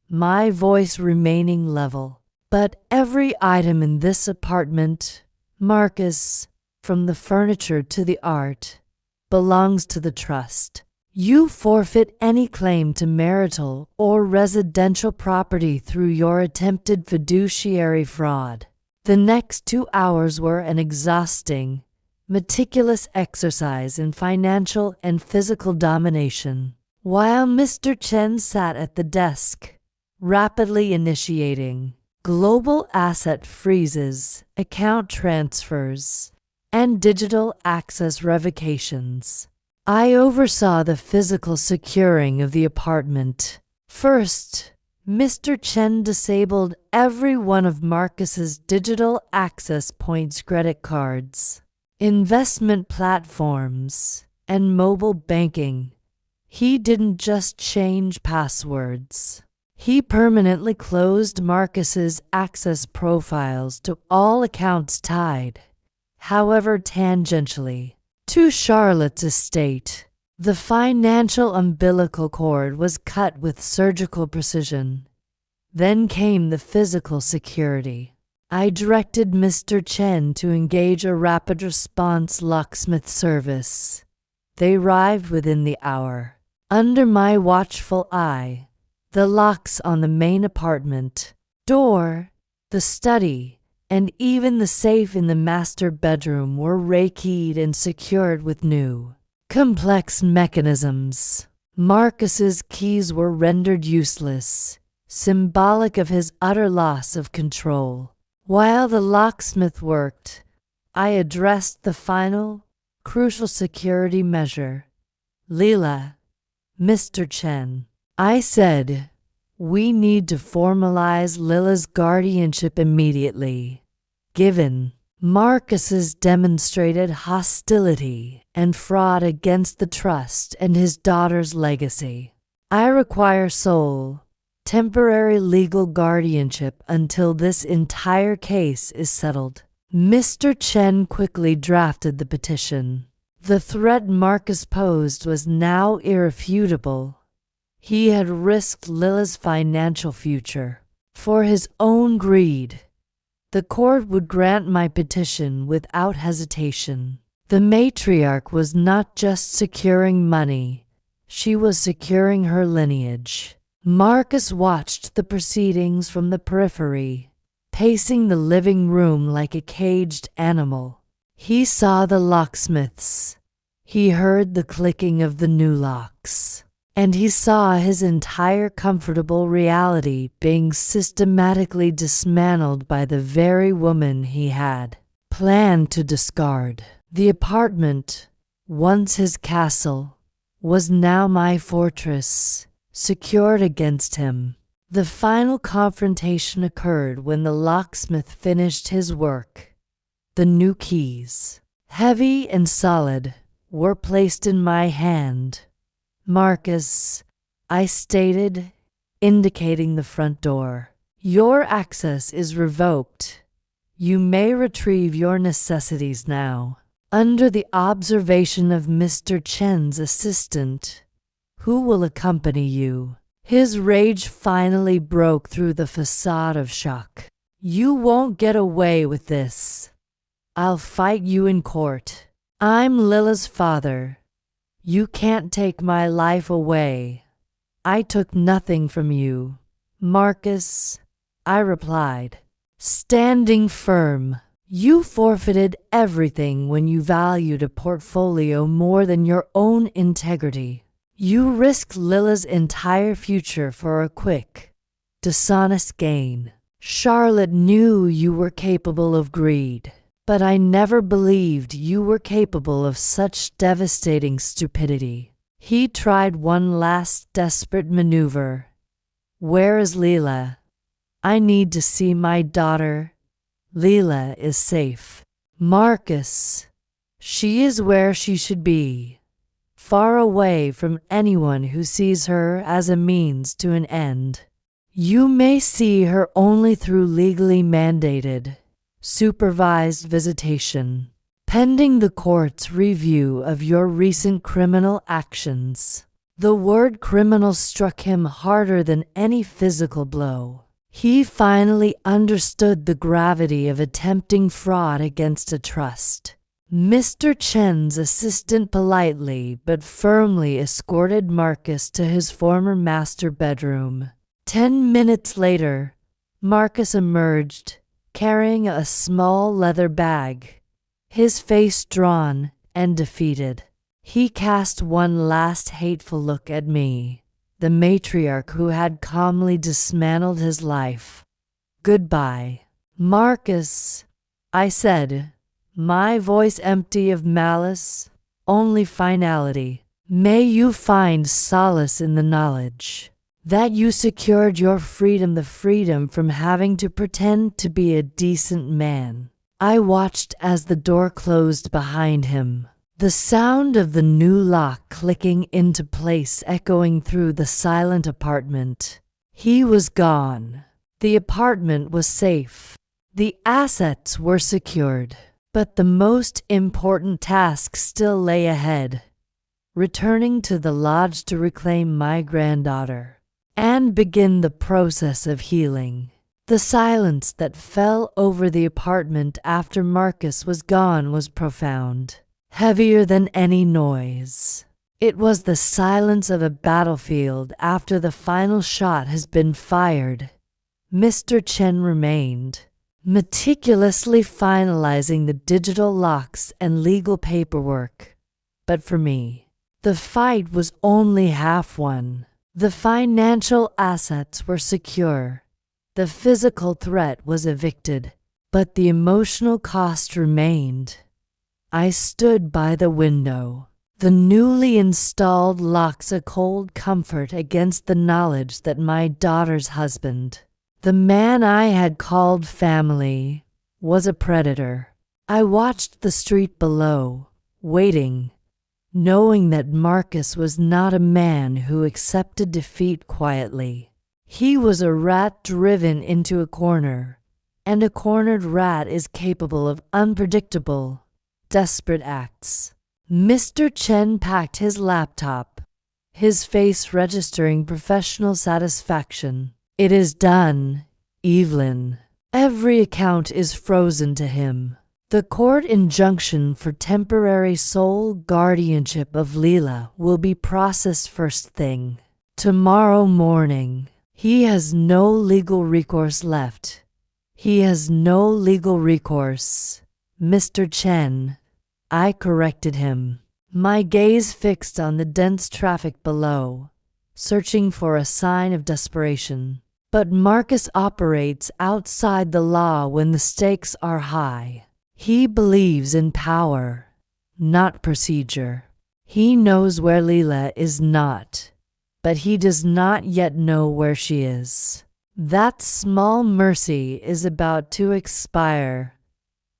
my voice remaining level. "But every item in this apartment, Marcus, from the furniture to the art, belongs to the trust. You forfeit any claim to marital or residential property through your attempted fiduciary fraud." The next 2 hours were an exhausting, meticulous exercise in financial and physical domination. While Mr. Chen sat at the desk, rapidly initiating global asset freezes, account transfers, and digital access revocations, I oversaw the physical securing of the apartment. First, Mr. Chen disabled every one of Marcus's digital access points, credit cards, investment platforms, and mobile banking. He didn't just change passwords. He permanently closed Marcus's access profiles to all accounts tied, however tangentially, to Charlotte's estate. The financial umbilical cord was cut with surgical precision. Then came the physical security. I directed Mr. Chen to engage a rapid response locksmith service. They arrived within the hour. Under my watchful eye, the locks on the main apartment door, the study, and even the safe in the master bedroom were rekeyed and secured with new, complex mechanisms. Marcus's keys were rendered useless, symbolic of his utter loss of control. While the locksmith worked, I addressed the final, crucial security measure. "Lila, Mr. Chen," I said, "we need to formalize Lila's guardianship immediately, given Marcus's demonstrated hostility and fraud against the trust and his daughter's legacy. I require sole, temporary legal guardianship until this entire case is settled." Mr. Chen quickly drafted the petition. The threat Marcus posed was now irrefutable. He had risked Lila's financial future. For his own greed, the court would grant my petition without hesitation. The matriarch was not just securing money, she was securing her lineage. Marcus watched the proceedings from the periphery, pacing the living room like a caged animal. He saw the locksmiths, he heard the clicking of the new locks, and he saw his entire comfortable reality being systematically dismantled by the very woman he had planned to discard. The apartment, once his castle, was now my fortress, secured against him. The final confrontation occurred when the locksmith finished his work. The new keys, heavy and solid, were placed in my hand. "Marcus," I stated, indicating the front door, "your access is revoked. You may retrieve your necessities now." Under the observation of Mr. Chen's assistant, "Who will accompany you?" His rage finally broke through the facade of shock. "You won't get away with this. I'll fight you in court. I'm Lila's father. You can't take my life away. I took nothing from you, Marcus," I replied, standing firm. "You forfeited everything when you valued a portfolio more than your own integrity. You risked Lila's entire future for a quick, dishonest gain. Charlotte knew you were capable of greed, but I never believed you were capable of such devastating stupidity." He tried one last desperate maneuver. "Where is Lila? I need to see my daughter." "Lila is safe, Marcus. She is where she should be, far away from anyone who sees her as a means to an end. You may see her only through legally mandated, supervised visitation, pending the court's review of your recent criminal actions. The word criminal struck him harder than any physical blow. He finally understood the gravity of attempting fraud against a trust. Mr. Chen's assistant politely but firmly escorted Marcus to his former master bedroom. 10 minutes later, Marcus emerged, carrying a small leather bag, his face drawn and defeated. He cast one last hateful look at me, the matriarch who had calmly dismantled his life. "Goodbye, Marcus," I said, my voice empty of malice, only finality. "May you find solace in the knowledge that you secured your freedom, the freedom from having to pretend to be a decent man." I watched as the door closed behind him, the sound of the new lock clicking into place echoing through the silent apartment. He was gone. The apartment was safe. The assets were secured. But the most important task still lay ahead: returning to the lodge to reclaim my granddaughter and begin the process of healing. The silence that fell over the apartment after Marcus was gone was profound, heavier than any noise. It was the silence of a battlefield after the final shot has been fired. Mr. Chen remained, meticulously finalizing the digital locks and legal paperwork. But for me, the fight was only half won. The financial assets were secure. The physical threat was evicted, but the emotional cost remained. I stood by the window, the newly installed locks a cold comfort against the knowledge that my daughter's husband, the man I had called family, was a predator. I watched the street below, waiting, knowing that Marcus was not a man who accepted defeat quietly. He was a rat driven into a corner, and a cornered rat is capable of unpredictable, desperate acts. Mr. Chen packed his laptop, his face registering professional satisfaction. "It is done, Evelyn." Every account is frozen to him. The court injunction for temporary sole guardianship of Lila will be processed first thing tomorrow morning. He has no legal recourse left. He has no legal recourse, Mr. Chen. I corrected him, my gaze fixed on the dense traffic below, searching for a sign of desperation. But Marcus operates outside the law when the stakes are high. He believes in power, not procedure. He knows where Lila is not, but he does not yet know where she is. That small mercy is about to expire.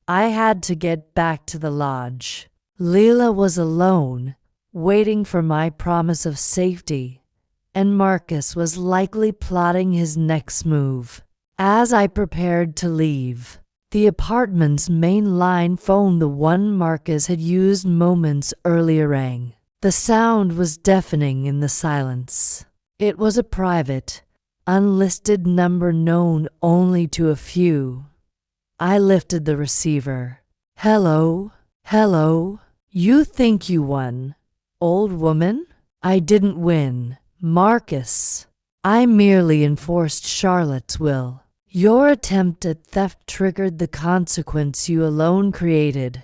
I had to get back to the lodge. Lila was alone, waiting for my promise of safety, and Marcus was likely plotting his next move. As I prepared to leave, the apartment's main line phone, the one Marcus had used moments earlier, rang. The sound was deafening in the silence. It was a private, unlisted number known only to a few. I lifted the receiver. "Hello, hello. You think you won, old woman?" "I didn't win, Marcus. I merely enforced Charlotte's will. Your attempt at theft triggered the consequence you alone created."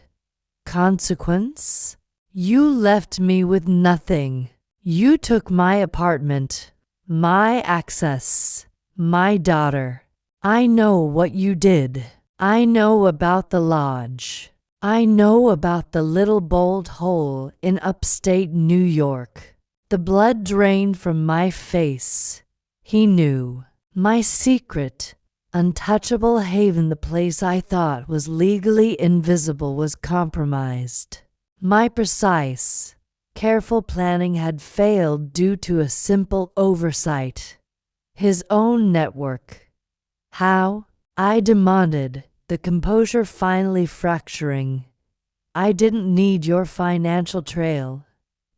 "Consequence? You left me with nothing. You took my apartment, my access, my daughter. I know what you did. I know about the lodge. I know about the little bolt hole in upstate New York. The blood drained from my face. He knew. My secret, untouchable haven, the place I thought was legally invisible, was compromised. My precise, careful planning had failed due to a simple oversight. His own network. How? I demanded, the composure finally fracturing. I didn't need your financial trail,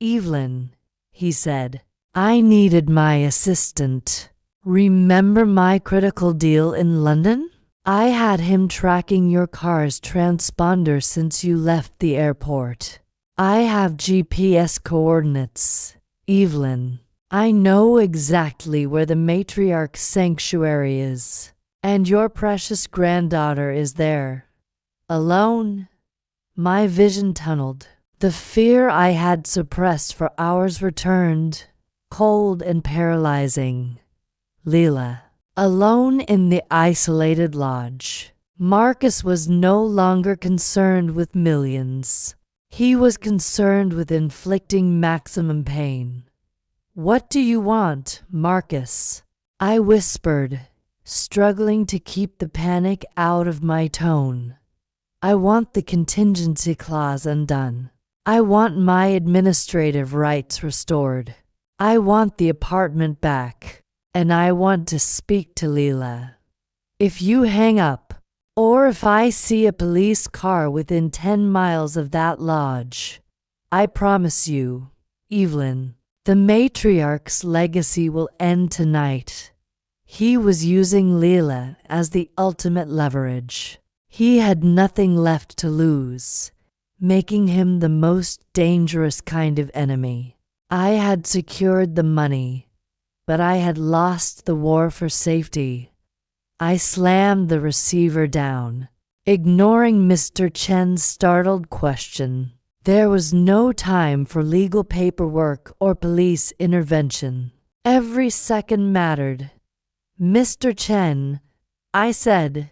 Evelyn, he said. I needed my assistant. Remember my critical deal in London? I had him tracking your car's transponder since you left the airport. I have GPS coordinates, Evelyn. I know exactly where the Matriarch sanctuary is, and your precious granddaughter is there. Alone? My vision tunneled. The fear I had suppressed for hours returned, cold and paralyzing. Lila. Alone in the isolated lodge. Marcus was no longer concerned with millions. He was concerned with inflicting maximum pain. What do you want, Marcus? I whispered, struggling to keep the panic out of my tone. I want the contingency clause undone. I want my administrative rights restored. I want the apartment back, and I want to speak to Lila. If you hang up, or if I see a police car within 10 miles of that lodge, I promise you, Evelyn, the Matriarch's legacy will end tonight. He was using Lila as the ultimate leverage. He had nothing left to lose, making him the most dangerous kind of enemy. I had secured the money, but I had lost the war for safety. I slammed the receiver down, ignoring Mr. Chen's startled question. There was no time for legal paperwork or police intervention. Every second mattered. Mr. Chen, I said,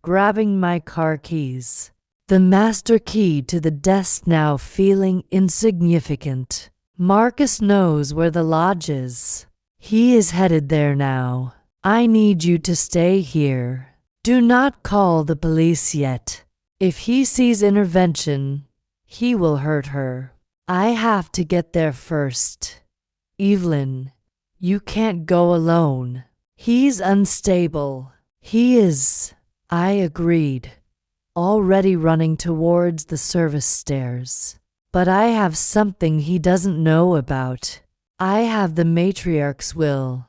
grabbing my car keys, the master key to the desk now feeling insignificant. Marcus knows where the lodge is. He is headed there now. I need you to stay here. Do not call the police yet. If he sees intervention, he will hurt her. I have to get there first. Evelyn, you can't go alone. He's unstable. He is. I agreed, already running towards the service stairs. But I have something he doesn't know about. I have the Matriarch's will.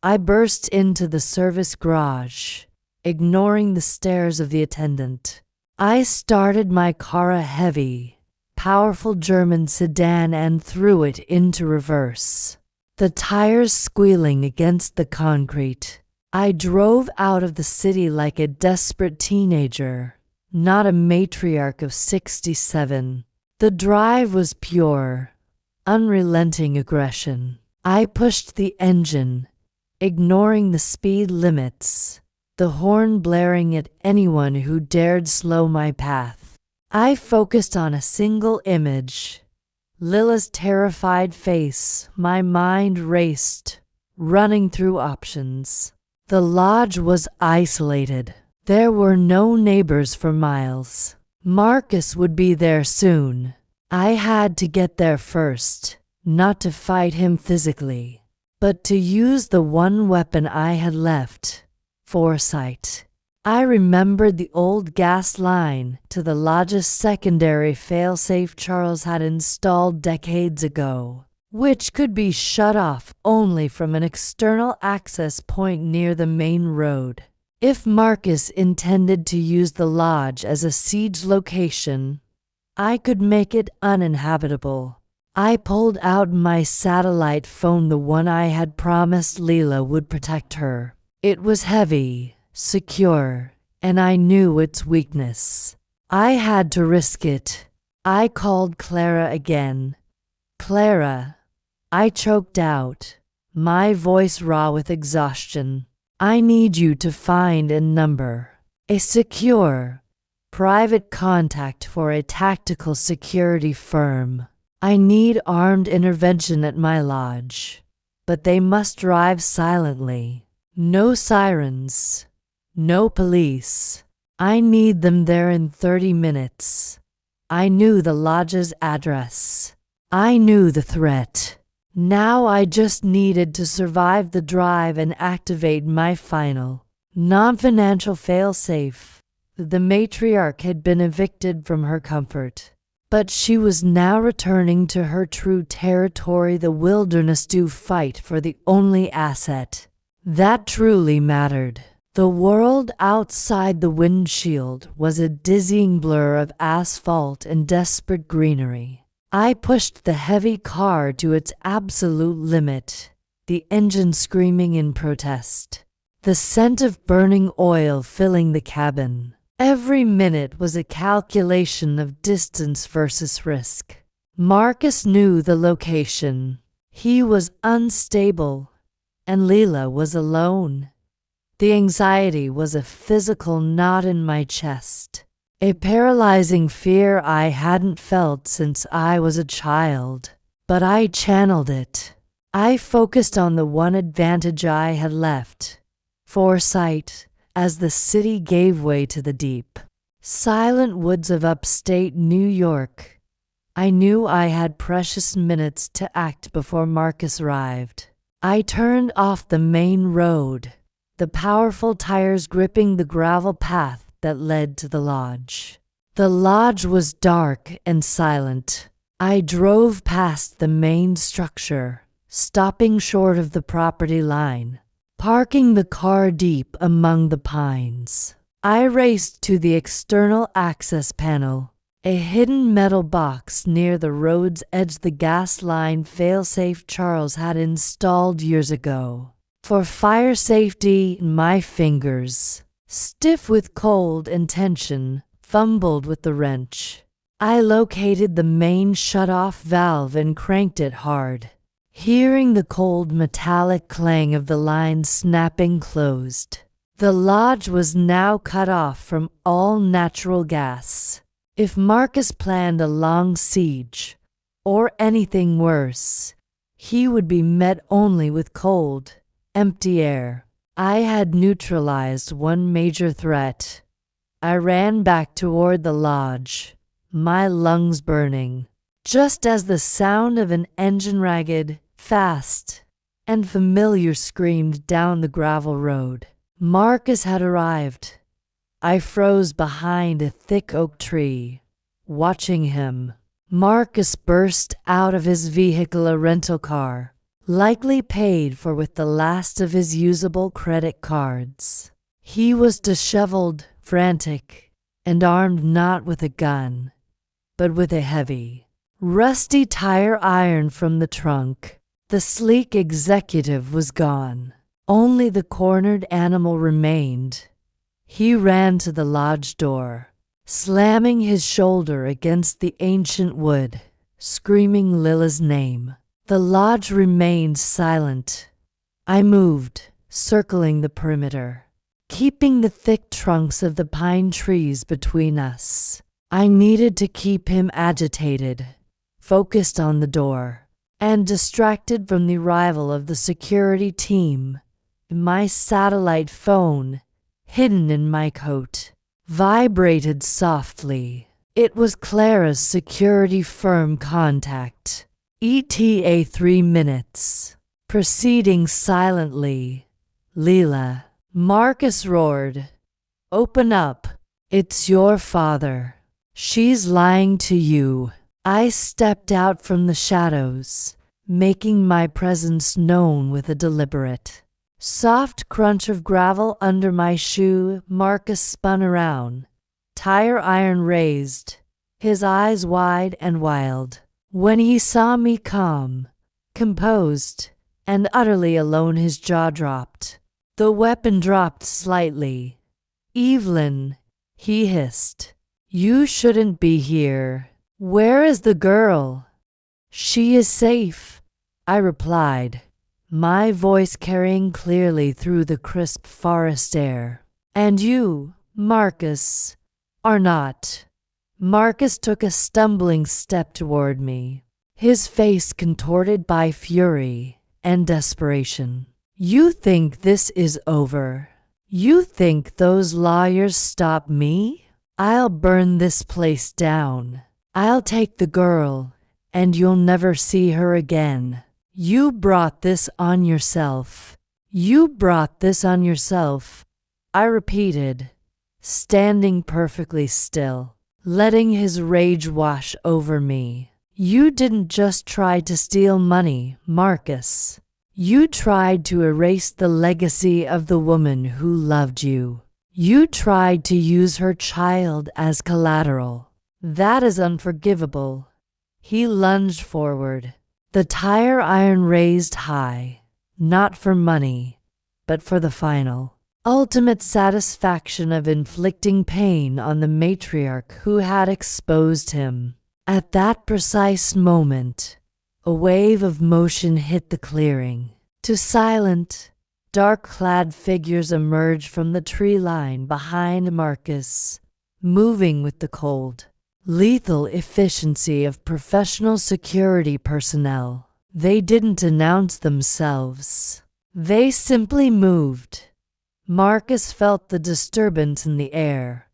I burst into the service garage, ignoring the stares of the attendant. I started my car, a heavy, powerful German sedan, and threw it into reverse, the tires squealing against the concrete. I drove out of the city like a desperate teenager, not a matriarch of 67. The drive was pure, unrelenting aggression. I pushed the engine, ignoring the speed limits, the horn blaring at anyone who dared slow my path. I focused on a single image, Lila's terrified face. My mind raced, running through options. The lodge was isolated. There were no neighbors for miles. Marcus would be there soon. I had to get there first, not to fight him physically, but to use the one weapon I had left, foresight. I remembered the old gas line to the lodge's secondary failsafe Charles had installed decades ago, which could be shut off only from an external access point near the main road. If Marcus intended to use the lodge as a siege location, I could make it uninhabitable. I pulled out my satellite phone, the one I had promised Lila would protect her. It was heavy, secure, and I knew its weakness. I had to risk it. I called Clara again. Clara, I choked out, my voice raw with exhaustion. I need you to find and number a secure, private contact for a tactical security firm. I need armed intervention at my lodge, but they must drive silently. No sirens, no police. I need them there in 30 minutes. I knew the lodge's address. I knew the threat. Now I just needed to survive the drive and activate my final, non-financial failsafe. The matriarch had been evicted from her comfort, but she was now returning to her true territory, the wilderness, to fight for the only asset that truly mattered. The world outside the windshield was a dizzying blur of asphalt and desperate greenery. I pushed the heavy car to its absolute limit, the engine screaming in protest, the scent of burning oil filling the cabin. Every minute was a calculation of distance versus risk. Marcus knew the location. He was unstable, and Lila was alone. The anxiety was a physical knot in my chest, a paralyzing fear I hadn't felt since I was a child. But I channeled it. I focused on the one advantage I had left: foresight. As the city gave way to the deep, silent woods of upstate New York, I knew I had precious minutes to act before Marcus arrived. I turned off the main road, the powerful tires gripping the gravel path that led to the lodge. The lodge was dark and silent. I drove past the main structure, stopping short of the property line, parking the car deep among the pines. I raced to the external access panel, a hidden metal box near the road's edge the gas line failsafe Charles had installed years ago. For fire safety, my fingers, stiff with cold and tension, fumbled with the wrench. I located the main shut-off valve and cranked it hard, hearing the cold metallic clang of the line snapping closed. The lodge was now cut off from all natural gas. If Marcus planned a long siege, or anything worse, he would be met only with cold, empty air. I had neutralized one major threat. I ran back toward the lodge, my lungs burning, just as the sound of an engine, ragged, fast, and familiar, screamed down the gravel road. Marcus had arrived. I froze behind a thick oak tree, watching him. Marcus burst out of his vehicle, a rental car, likely paid for with the last of his usable credit cards. He was disheveled, frantic, and armed not with a gun, but with a heavy, rusty tire iron from the trunk. The sleek executive was gone. Only the cornered animal remained. He ran to the lodge door, slamming his shoulder against the ancient wood, screaming Lila's name. The lodge remained silent. I moved, circling the perimeter, keeping the thick trunks of the pine trees between us. I needed to keep him agitated, focused on the door, and distracted from the arrival of the security team. My satellite phone, hidden in my coat, vibrated softly. It was Clara's security firm contact. ETA 3 minutes. Proceeding silently. Lila. Marcus roared. Open up. It's your father. She's lying to you. I stepped out from the shadows, making my presence known with a deliberate, soft crunch of gravel under my shoe. Marcus spun around, tire iron raised, his eyes wide and wild. When he saw me calm, composed, and utterly alone, his jaw dropped. The weapon dropped slightly. Evelyn, he hissed. You shouldn't be here. Where is the girl? She is safe, I replied, my voice carrying clearly through the crisp forest air. And you, Marcus, are not. Marcus took a stumbling step toward me, his face contorted by fury and desperation. You think this is over? You think those lawyers stop me? I'll burn this place down. I'll take the girl, and you'll never see her again. You brought this on yourself. You brought this on yourself, I repeated, standing perfectly still, letting his rage wash over me. You didn't just try to steal money, Marcus. You tried to erase the legacy of the woman who loved you. You tried to use her child as collateral. That is unforgivable. He lunged forward, the tire iron raised high, not for money, but for the final, ultimate satisfaction of inflicting pain on the matriarch who had exposed him. At that precise moment, a wave of motion hit the clearing. Two silent, dark-clad figures emerged from the tree line behind Marcus, moving with the cold, lethal efficiency of professional security personnel. They didn't announce themselves. They simply moved. Marcus felt the disturbance in the air,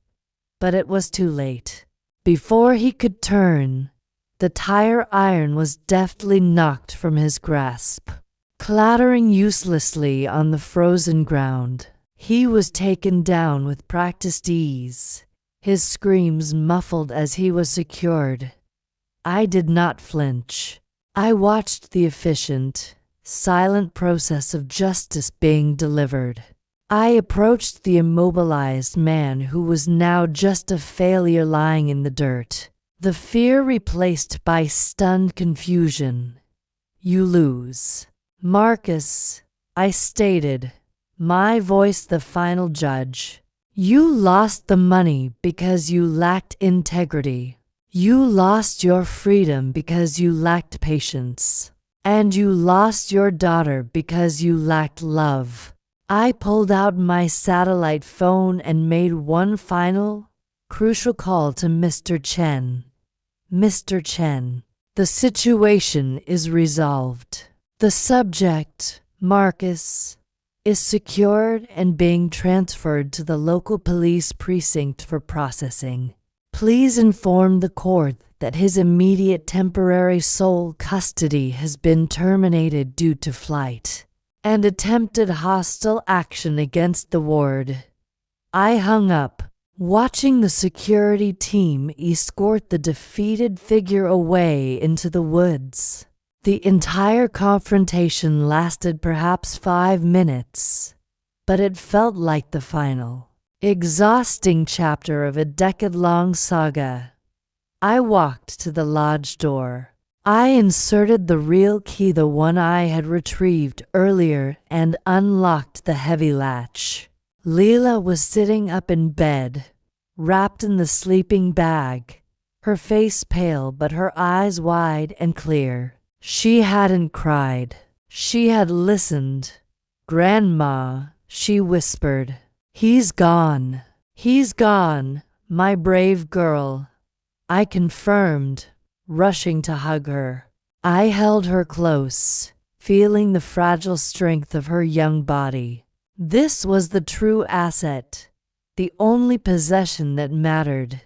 but it was too late. Before he could turn, the tire iron was deftly knocked from his grasp. Clattering uselessly on the frozen ground, he was taken down with practiced ease, his screams muffled as he was secured. I did not flinch. I watched the efficient, silent process of justice being delivered. I approached the immobilized man who was now just a failure lying in the dirt, the fear replaced by stunned confusion. You lose. Marcus, I stated, my voice the final judge. You lost the money because you lacked integrity. You lost your freedom because you lacked patience. And you lost your daughter because you lacked love. I pulled out my satellite phone and made one final, crucial call to Mr. Chen. Mr. Chen, the situation is resolved. The subject, Marcus, is secured and being transferred to the local police precinct for processing. Please inform the court that his immediate temporary sole custody has been terminated due to flight and attempted hostile action against the ward. I hung up, watching the security team escort the defeated figure away into the woods. The entire confrontation lasted perhaps 5 minutes, but it felt like the final, exhausting chapter of a decade-long saga. I walked to the lodge door. I inserted the real key, the one I had retrieved earlier, and unlocked the heavy latch. Lila was sitting up in bed, wrapped in the sleeping bag, her face pale but her eyes wide and clear. She hadn't cried. She had listened. "Grandma," she whispered. "He's gone. He's gone, my brave girl," I confirmed, rushing to hug her. I held her close, feeling the fragile strength of her young body. This was the true asset, the only possession that mattered.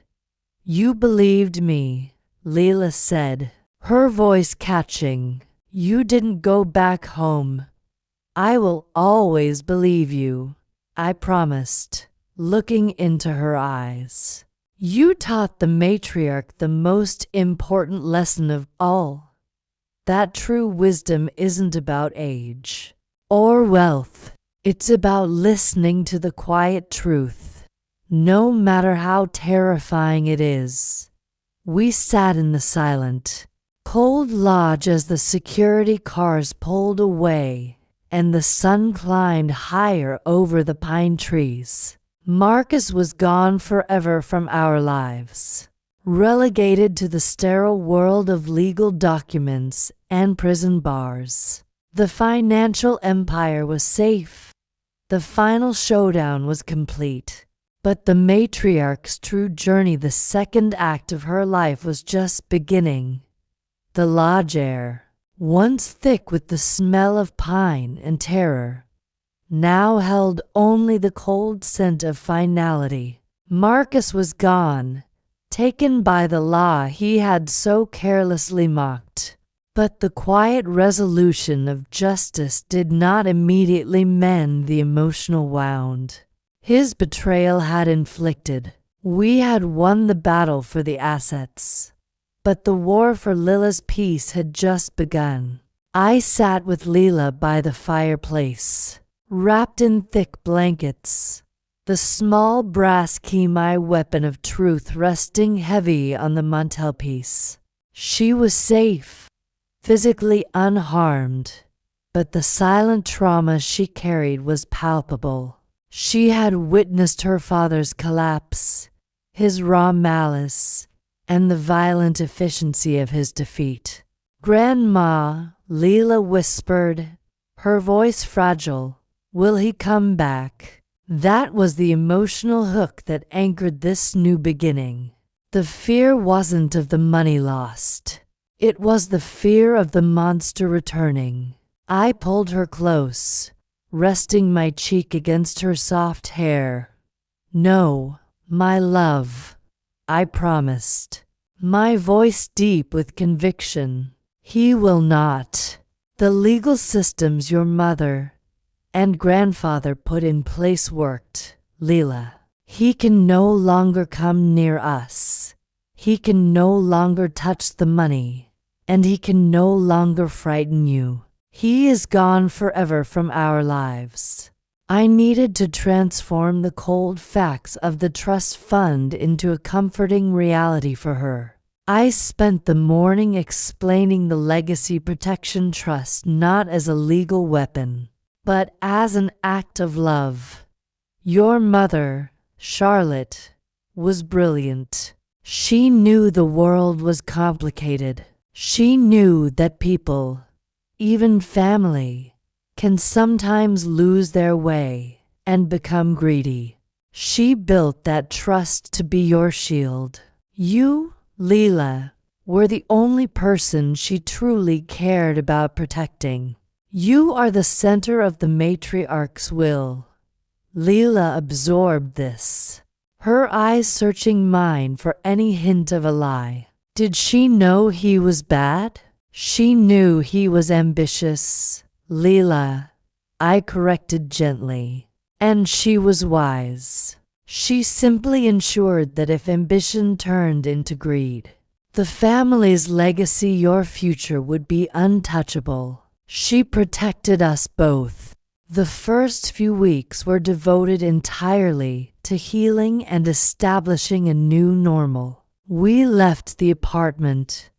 "You believed me," Lila said, her voice catching. "You didn't go back home. I will always believe you," I promised, looking into her eyes. "You taught the matriarch the most important lesson of all, that true wisdom isn't about age or wealth. It's about listening to the quiet truth, no matter how terrifying it is." We sat in the silent, cold lodge as the security cars pulled away and the sun climbed higher over the pine trees. Marcus was gone forever from our lives, relegated to the sterile world of legal documents and prison bars. The financial empire was safe. The final showdown was complete. But the matriarch's true journey, the second act of her life, was just beginning. The lodge air, once thick with the smell of pine and terror, now held only the cold scent of finality. Marcus was gone, taken by the law he had so carelessly mocked. But the quiet resolution of justice did not immediately mend the emotional wound his betrayal had inflicted. We had won the battle for the assets, but the war for Lila's peace had just begun. I sat with Lila by the fireplace, wrapped in thick blankets, the small brass key, my weapon of truth, resting heavy on the mantelpiece. She was safe, physically unharmed, but the silent trauma she carried was palpable. She had witnessed her father's collapse, his raw malice, and the violent efficiency of his defeat. "Grandma," Lila whispered, her voice fragile, "will he come back?" That was the emotional hook that anchored this new beginning. The fear wasn't of the money lost. It was the fear of the monster returning. I pulled her close, resting my cheek against her soft hair. "No, my love," I promised, my voice deep with conviction. "He will not. The legal systems your mother and grandfather put in place worked, Lila. He can no longer come near us. He can no longer touch the money, and he can no longer frighten you. He is gone forever from our lives." I needed to transform the cold facts of the trust fund into a comforting reality for her. I spent the morning explaining the legacy protection trust not as a legal weapon, but as an act of love. Your mother, Charlotte, was brilliant. She knew the world was complicated. She knew that people, even family, can sometimes lose their way and become greedy. She built that trust to be your shield. You, Lila, were the only person she truly cared about protecting. You are the center of the matriarch's will. Lila absorbed this, her eyes searching mine for any hint of a lie. Did she know he was bad? She knew he was ambitious, Lila, I corrected gently. And she was wise. She simply ensured that if ambition turned into greed, the family's legacy, your future, would be untouchable. She protected us both. The first few weeks were devoted entirely to healing and establishing a new normal. We left the apartment,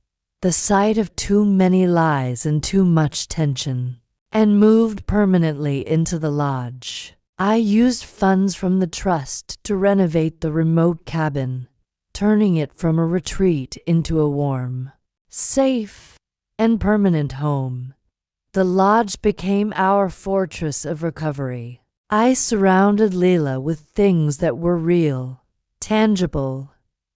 the site of too many lies and too much tension, and moved permanently into the lodge. I used funds from the trust to renovate the remote cabin, turning it from a retreat into a warm, safe, and permanent home. The lodge became our fortress of recovery. I surrounded Lila with things that were real, tangible,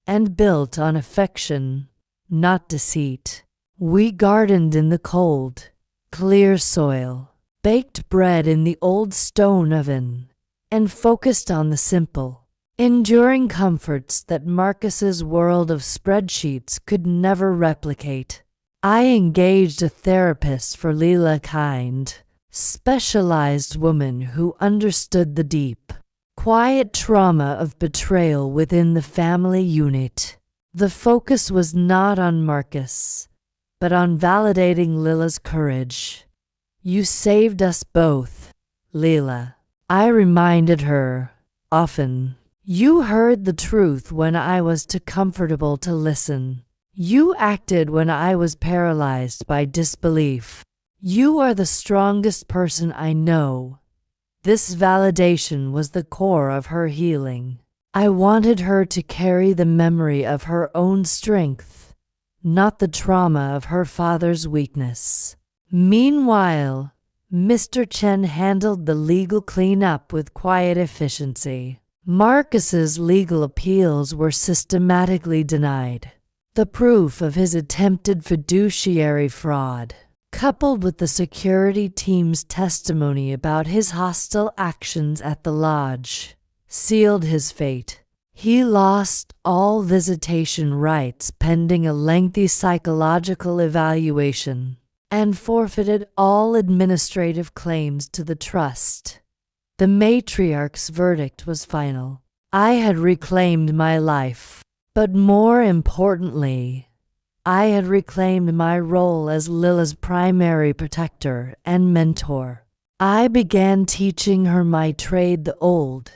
and built on affection, not deceit. We gardened in the cold, clear soil, baked bread in the old stone oven, and focused on the simple, enduring comforts that Marcus's world of spreadsheets could never replicate. I engaged a therapist for Lila, kind, specialized woman who understood the deep, quiet trauma of betrayal within the family unit. The focus was not on Marcus, but on validating Lila's courage. "You saved us both, Lila," I reminded her, often. "You heard the truth when I was too comfortable to listen. You acted when I was paralyzed by disbelief. You are the strongest person I know." This validation was the core of her healing. I wanted her to carry the memory of her own strength, not the trauma of her father's weakness. Meanwhile, Mr. Chen handled the legal cleanup with quiet efficiency. Marcus's legal appeals were systematically denied. The proof of his attempted fiduciary fraud, coupled with the security team's testimony about his hostile actions at the lodge, sealed his fate. He lost all visitation rights pending a lengthy psychological evaluation, and forfeited all administrative claims to the trust. The matriarch's verdict was final. I had reclaimed my life, but more importantly, I had reclaimed my role as Lila's primary protector and mentor. I began teaching her my trade, the old,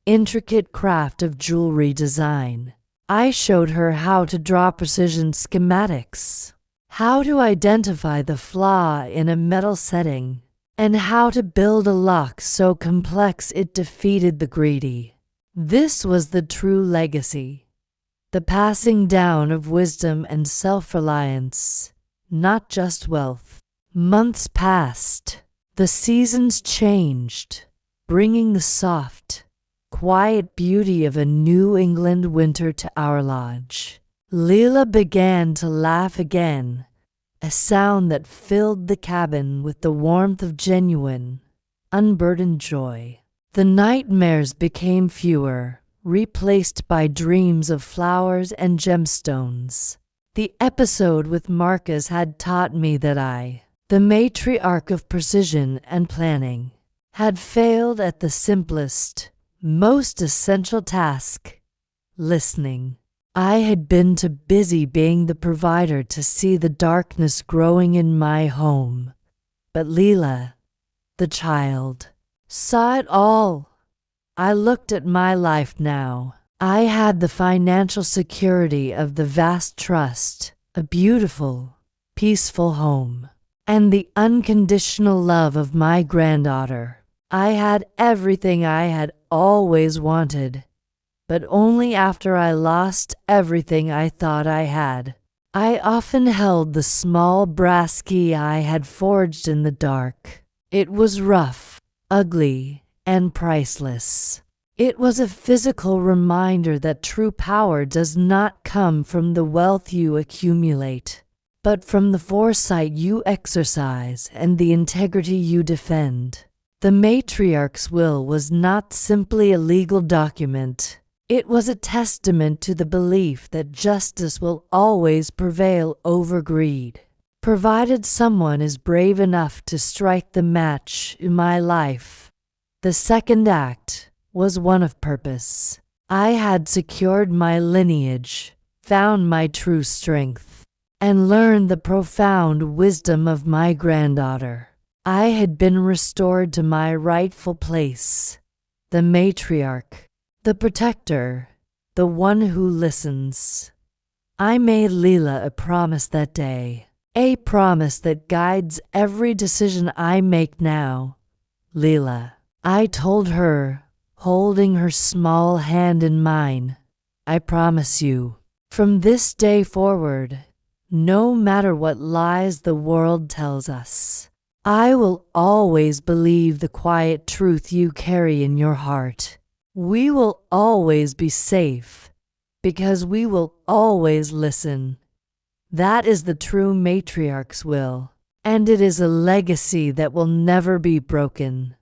intricate craft of jewelry design. I showed her how to draw precision schematics, how to identify the flaw in a metal setting, and how to build a lock so complex it defeated the greedy. This was the true legacy, the passing down of wisdom and self-reliance, not just wealth. Months passed. The seasons changed, bringing the soft, quiet beauty of a New England winter to our lodge. Lila began to laugh again, a sound that filled the cabin with the warmth of genuine, unburdened joy. The nightmares became fewer, replaced by dreams of flowers and gemstones. The episode with Marcus had taught me that I, the matriarch of precision and planning, had failed at the simplest, most essential task, listening. I had been too busy being the provider to see the darkness growing in my home. But Lila, the child, saw it all. I looked at my life now. I had the financial security of the vast trust, a beautiful, peaceful home, and the unconditional love of my granddaughter. I had everything I had always wanted, but only after I lost everything I thought I had. I often held the small brass key I had forged in the dark. It was rough, ugly, and priceless. It was a physical reminder that true power does not come from the wealth you accumulate, but from the foresight you exercise and the integrity you defend. The matriarch's will was not simply a legal document. It was a testament to the belief that justice will always prevail over greed, provided someone is brave enough to strike the match in my life. The second act was one of purpose. I had secured my lineage, found my true strength, and learned the profound wisdom of my granddaughter. I had been restored to my rightful place, the matriarch, the protector, the one who listens. I made Lila a promise that day, a promise that guides every decision I make now. Lila, I told her, holding her small hand in mine, I promise you, from this day forward, no matter what lies the world tells us, I will always believe the quiet truth you carry in your heart. We will always be safe, because we will always listen. That is the true matriarch's will, and it is a legacy that will never be broken.